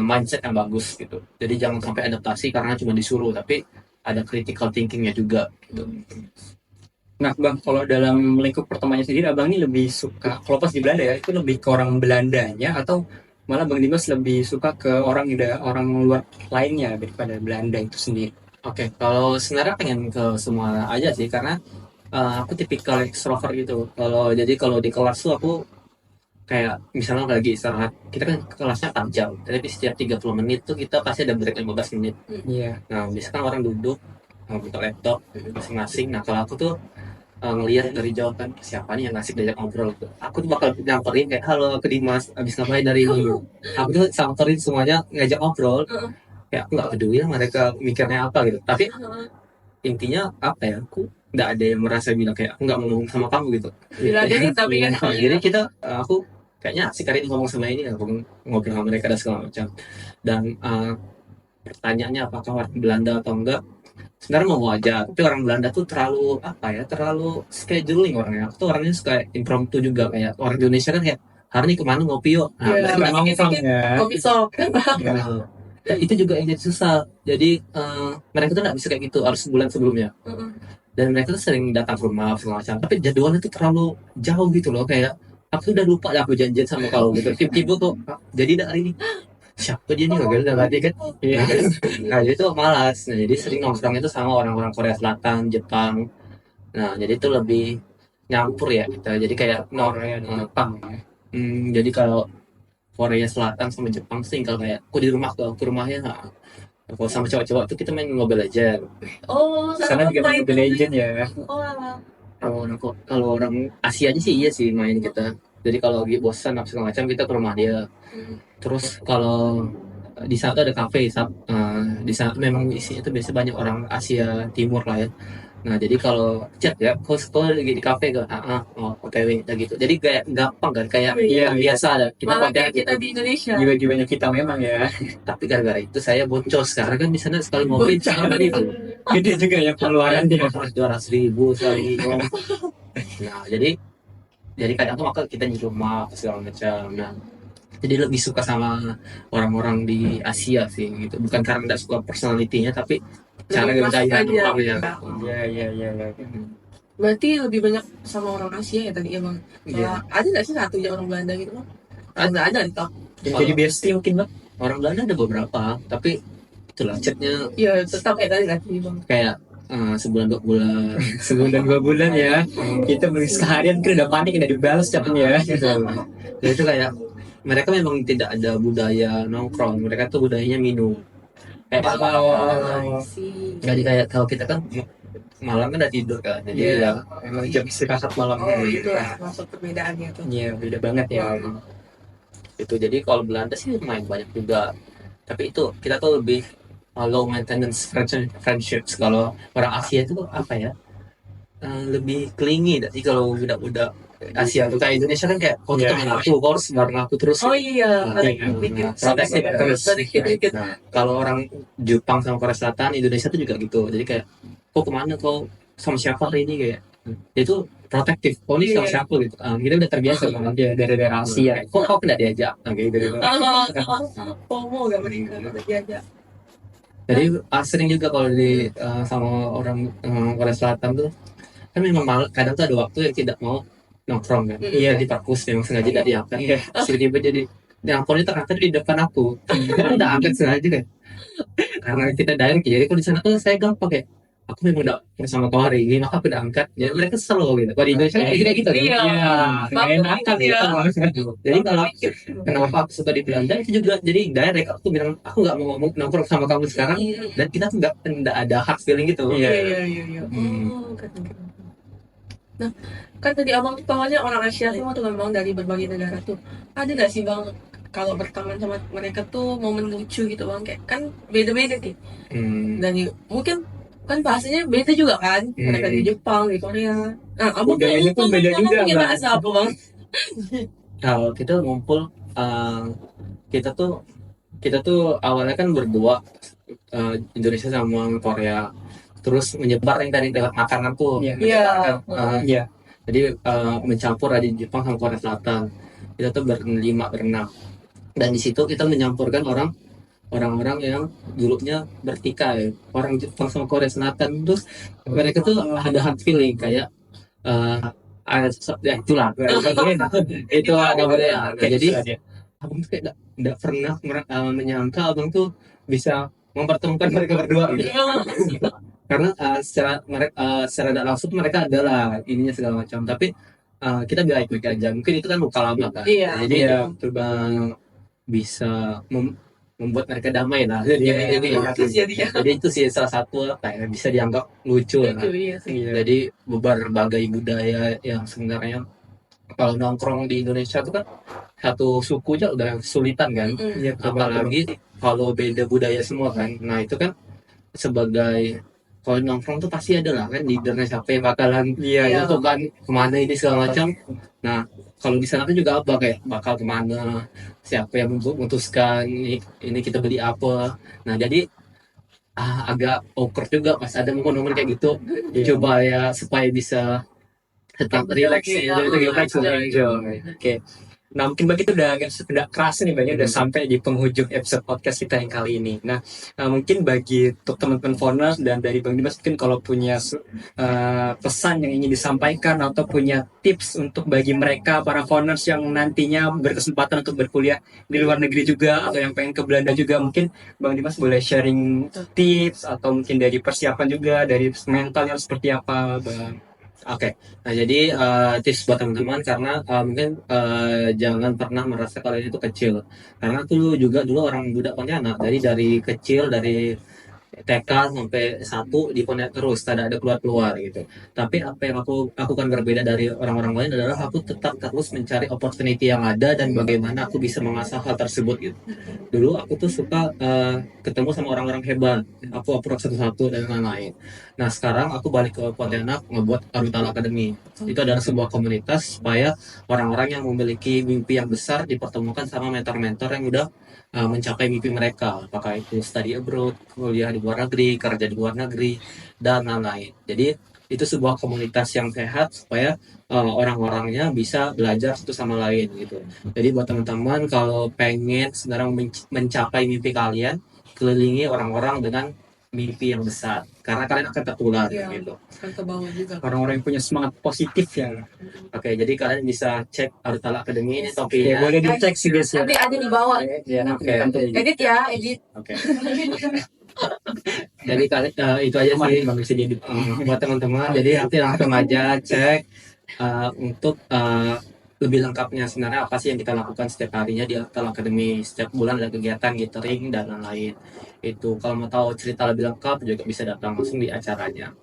A: mindset yang bagus gitu. Jadi jangan sampai adaptasi karena cuma disuruh, tapi ada critical thinkingnya juga gitu.
C: Nah, Bang, kalau dalam lingkup pertemanannya sendiri, Abang ini lebih suka, kalau pas di Belanda ya, itu lebih ke orang Belandanya, atau malah Bang Dimas lebih suka ke orang luar lainnya daripada Belanda itu sendiri?
A: Oke, kalau sebenarnya pengen ke semua aja sih, karena aku tipikal extrovert gitu. Kalau di kelas tuh aku kayak misalnya lagi istirahat, kita kan kelasnya 4 jam, tapi setiap 30 menit tuh kita pasti ada break 15 menit.
C: Iya.
A: Nah, misalkan orang duduk buka laptop masing-masing. Nah, kalau aku tuh ngelihat dari jauh kan siapa nih yang ngasih diajak ngobrol gitu. Aku tuh bakal nyamperin kayak halo ke Dimas, abis ngapain dari ini. Aku tuh samperin semuanya ngajak ngobrol. Kayak aku nggak peduli lah mereka mikirnya apa gitu. Tapi intinya apa ya? Aku nggak ada yang merasa bilang kayak aku nggak mau ngomong sama kamu gitu.
B: Bila jadi tapi kan
A: Nah, jadi aku kayaknya asik kali ngomong sama ini, aku ngobrol sama mereka dan segala macam. Dan pertanyaannya apakah orang Belanda atau enggak, sebenarnya mau aja, tapi orang Belanda tuh terlalu apa ya, terlalu scheduling orangnya. Aku tuh orangnya suka impromptu juga, kayak orang Indonesia kan kayak hari ini kemana ngopi yuk. Nah,
B: Iya,
A: mereka
C: Memang
B: dikit-dikit
C: ya.
B: kopi shop.
A: Nah, dan itu juga yang jadi susah. Jadi mereka tuh nggak bisa kayak gitu, harus sebulan sebelumnya. Dan mereka tuh sering datang ke rumah segala macam, tapi jadwalnya tuh terlalu jauh gitu loh, kayak aku udah lupa lah aku janjian sama kau gitu. Tiba-tiba tuh jadi dah hari ini siapa dia nih gagal udah tadi kan.
C: Iya.
A: Nah jadi tuh malas. Nah jadi sering nongkrong itu sama orang-orang Korea Selatan, Jepang. Nah jadi itu lebih nyampur ya kita. Jadi kayak
C: Korea dan Jepang ya.
A: jadi kalau Korea Selatan sama Jepang sih tinggal kayak aku di rumah ke rumahnya. Nah, kalau sama cowok-cowok tuh kita main Mobile Legends.
B: Oh,
C: Sana juga main Mobile Legends ya.
B: Oh, alah.
A: Kalau orang Asia aja sih iya sih main kita. Jadi kalau lagi bosan apa segala macam kita ke rumah dia. Terus kalau di sana tuh ada kafe, di sana memang isinya tuh biasanya banyak orang Asia Timur lah ya. Nah jadi kalau chat ya, kalau lagi di kafe ke OTW gitu. Jadi kayak gampang kan, kayak
C: Iya,
A: biasa ada kita
B: Malah
A: kontak
B: kayak kita di Indonesia.
C: Jiwa-jiwanya kita memang ya.
A: Tapi gara-gara itu saya boncos karena kan di sana sekali ngopi
B: Bocor.
A: sekali itu
C: Gede juga ya pengeluarannya.
A: 200.000 sekali ngomong. Nah jadi kadang tuh maka kita di rumah segala macam. Nah jadi lebih suka sama orang-orang di Asia sih gitu, bukan karena tidak suka personalitinya tapi cara
B: Lebih masuk
A: gaya
B: aja.
A: orangnya.
C: Iya.
B: Berarti lebih banyak sama orang Asia ya tadi ya bang.
A: Iya.
B: Ada nggak sih satu yang orang Belanda gitu bang? Nggak ada di top.
C: Jadi bestie mungkin Bang.
A: Orang Belanda ada beberapa tapi itulah chatnya
B: Iya tetap kayak tadi bang.
A: kayak sebulan 2 bulan.
C: Sebulan 2 bulan ya. Kita beli seharian kan udah panik udah dibalas chatnya ya.
A: Jadi itu kayak mereka memang tidak ada budaya nongkrong, mereka tuh budayanya minum. Kayak jadi kayak kalau kita kan malam kan udah tidur kan, jadi ya
C: Emang jam istirahat malam.
B: Oh itu lah masuk perbedaannya tuh.
C: Iya, beda banget ya.
A: itu. Jadi kalau Belanda sih main banyak juga, tapi itu kita tuh lebih low maintenance friendships. Kalau orang Asia itu apa ya, lebih clingy sih kalau budak-budak Asia tuh. Kayak Indonesia kan kayak kau tuh
C: Iya.
A: temen aku, kau harus bareng aku terus.
B: Oh iya,
A: Nah,
B: dikit.
A: protektif terus.
B: Dikit.
A: Nah, kalau orang Jepang sama Korea Selatan, Indonesia tuh juga gitu. Jadi kayak kau kemana, kau sama siapa hari ini, kayak itu protektif. Kau ini sama
B: Iya.
A: siapa gitu. Kita udah terbiasa kan.
C: Dia dari daerah Asia.
A: Kok kau kena diajak gitu.
B: FOMO gak mereka udah diajak.
A: Jadi sering juga kalau di sama orang Korea Selatan tuh kan memang kadang tuh ada waktu yang tidak mau nongkrong kan. Iya di perpus memang sengaja tidak diangkat.
C: Iya.
A: Tiba-tiba jadi nelponnya terangkat di depan aku. Udah angkat sengaja kan. Karena kita direct ya. Jadi kalau di sana tuh saya gampang kayak aku memang udah bersama kau hari ini, maka aku udah angkat. Jadi mereka selalu gitu. Kalau di Indonesia kayak gitu kan.
B: Iya.
C: Nggak enakan ya.
A: Jadi kalau kenapa aku suka di Belanda itu juga jadi direct, aku bilang aku nggak mau ngomong nongkrong sama kamu sekarang, dan kita tuh nggak ada hard feeling gitu.
C: Iya.
B: Iya. Oh, keren. Nah, kan tadi abang tuh tahunya orang Asia semua tuh memang dari berbagai negara tuh. Ada nggak sih bang kalau berteman sama mereka tuh momen lucu gitu bang? Kayak kan beda-beda nih. Dan mungkin kan bahasanya beda juga kan. Mereka di Jepang, di Korea. Nah, abang
C: Budayanya pun beda juga,
B: Mungkin
C: Bang.
B: bahasa apa bang?
A: Kalau kita ngumpul, kita tuh awalnya kan berdua, Indonesia sama Korea, terus menyebar yang tadi lewat makanan tuh.
C: Iya.
B: Iya.
C: Iya.
A: Jadi mencampur ada di Jepang sama Korea Selatan. Kita tuh berlima berenam, dan di situ kita menyampurkan orang-orang yang dulunya bertikai, orang Jepang sama Korea Selatan. Terus mereka tuh ada hard feeling kayak eh ya itulah itu agak berbeda. Jadi abang tuh kayak nggak pernah menyangka abang tuh bisa mempertemukan mereka berdua gitu. Karena secara tidak langsung mereka adalah ininya segala macam, tapi kita baik-baik aja, mungkin itu kan luka lama kan.
B: Iya.
A: Jadi
C: Iya,
A: bisa membuat mereka damai lah.
C: Iya,
A: Jadi itu sih salah satu apa ya, bisa dianggap lucu lah.
B: Iya sih.
C: iya.
A: Jadi berbagai budaya yang sebenarnya kalau nongkrong di Indonesia itu kan satu suku aja udah kesulitan kan,
C: Iya, betul banget.
A: apalagi kalau beda budaya semua kan. Nah itu kan sebagai, kalau nongkrong tuh pasti ada lah kan leadernya siapa yang bakalan
C: Iya,
B: Iya.
A: itu kan kemana ini segala macam. Nah kalau di sana tuh juga apa kayak bakal kemana, siapa yang memutuskan ini kita beli apa. Nah jadi agak awkward juga pas ada momen-momen kayak gitu.
C: Iya.
A: Coba ya supaya bisa tetap relax
B: Iya.
A: ya, itu relax
C: Iya.
A: enjoy.
C: Oke. Nah, mungkin Bang itu udah kerasa nih Bang, udah sampai di penghujung episode podcast kita yang kali ini. Nah, mungkin bagi untuk teman-teman Founders dan dari Bang Dimas mungkin kalau punya pesan yang ingin disampaikan atau punya tips untuk bagi mereka para Founders yang nantinya berkesempatan untuk berkuliah di luar negeri juga atau yang pengen ke Belanda juga, mungkin Bang Dimas boleh sharing tips atau mungkin dari persiapan juga dari mentalnya seperti apa, Bang.
A: Oke, nah jadi tips buat teman-teman karena mungkin jangan pernah merasa kalian itu kecil. Karena dulu juga orang budak Pontianak, dari kecil dari TK sampai satu di Pontianak terus, tidak ada keluar gitu. Tapi apa yang aku lakukan berbeda dari orang-orang lain adalah aku tetap terus mencari opportunity yang ada dan bagaimana aku bisa mengasah hal tersebut gitu. Dulu aku tuh suka ketemu sama orang-orang hebat, aku approach satu-satu dan lain-lain. Nah sekarang aku balik ke Pontianak ngebuat Arutala Academy. Itu adalah sebuah komunitas supaya orang-orang yang memiliki mimpi yang besar dipertemukan sama mentor-mentor yang udah mencapai mimpi mereka, apakah itu study abroad, kuliah di luar negeri, kerja di luar negeri, dan lain-lain. Jadi itu sebuah komunitas yang sehat supaya orang-orangnya bisa belajar satu sama lain gitu. Jadi buat teman-teman kalau pengen sekarang mencapai mimpi kalian, kelilingi orang-orang dengan mimpi yang besar karena kalian akan tertular
B: Iya.
A: gitu.
B: Kan ke bawah juga.
C: Orang-orang yang punya semangat positif ya.
A: Oke, jadi kalian bisa cek Arutala Academy ini
C: Oke,
A: topinya.
C: boleh dicek sih guys ya.
B: Nanti ada di bawah.
C: Ya,
A: Oke.
B: Edit ya, edit.
C: Oke.
A: Jadi kalian itu aja sih
C: Bang bisa jadi.
A: buat teman-teman. Jadi nanti langsung aja cek untuk lebih lengkapnya sebenarnya apa sih yang kita lakukan setiap harinya di Arutala Academy. Setiap bulan ada kegiatan gathering dan lain-lain. Itu kalau mau tahu cerita lebih lengkap juga bisa datang langsung di acaranya.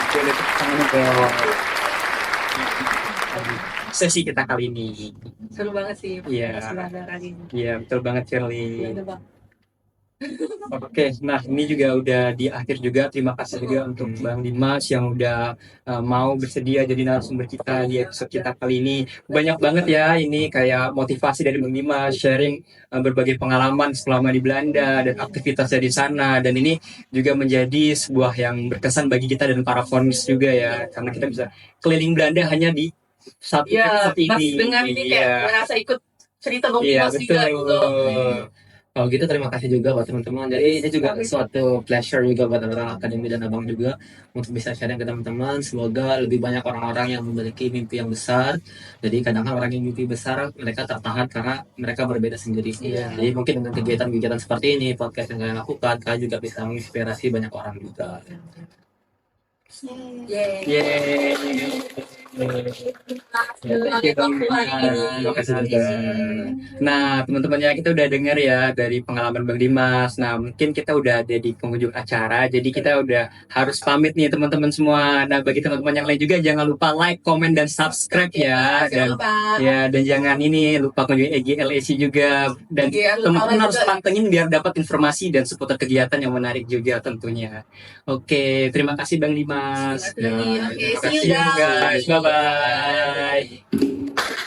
C: Boleh tepuk tangan dong. Sesi kita kali ini.
B: Seru banget sih.
C: Iya.
B: Sebenarnya kali ini.
C: Iya, betul banget Shirley.
B: Iya, Bang.
C: Oke, nah ini juga udah di akhir juga. Terima kasih juga untuk Bang Dimas yang udah mau bersedia jadi narasumber kita di episode kita kali ini. Banyak banget ya ini kayak motivasi dari Bang Dimas, sharing berbagai pengalaman selama di Belanda dan aktivitasnya di sana. Dan ini juga menjadi sebuah yang berkesan bagi kita dan para founders juga ya. Karena kita bisa keliling Belanda hanya di satu
B: Iya,
C: episode
B: pas
C: ini.
B: dengar ini
C: Iya.
B: kayak merasa ikut cerita Bang
C: Iya,
B: Dimas juga gitu.
C: betul.
A: Kalau gitu terima kasih juga buat teman-teman. Jadi ini juga suatu pleasure juga buat Arutala Academy dan abang juga untuk bisa sharing ke teman-teman. Semoga lebih banyak orang-orang yang memiliki mimpi yang besar. Jadi kadang-kadang orang yang mimpi besar mereka tertahan karena mereka berbeda sendiri.
B: Iya.
A: Jadi mungkin dengan kegiatan-kegiatan seperti ini, podcast yang kalian lakukan, kalian juga bisa menginspirasi banyak orang juga.
B: Yeay.
C: Yeay.
A: Terima kasih juga.
C: Nah, teman-temannya kita udah dengar ya dari pengalaman Bang Dimas. Nah, mungkin kita udah ada di penghujung acara, jadi kita udah harus pamit nih teman-teman semua. Nah, bagi teman-teman yang lain juga jangan lupa like, komen, dan subscribe ya. Dan
B: Jangan lupa.
C: ya, dan jangan ini lupa kunjungi EG LAC juga. Dan
B: Iya,
C: teman-teman
B: lupa
C: harus
B: juga.
C: pantengin biar dapat informasi dan seputar kegiatan yang menarik juga tentunya. Oke, terima kasih Bang Dimas.
B: Oke,
C: Terima
B: see you
C: kasih
B: guys.
C: guys. Bye-bye.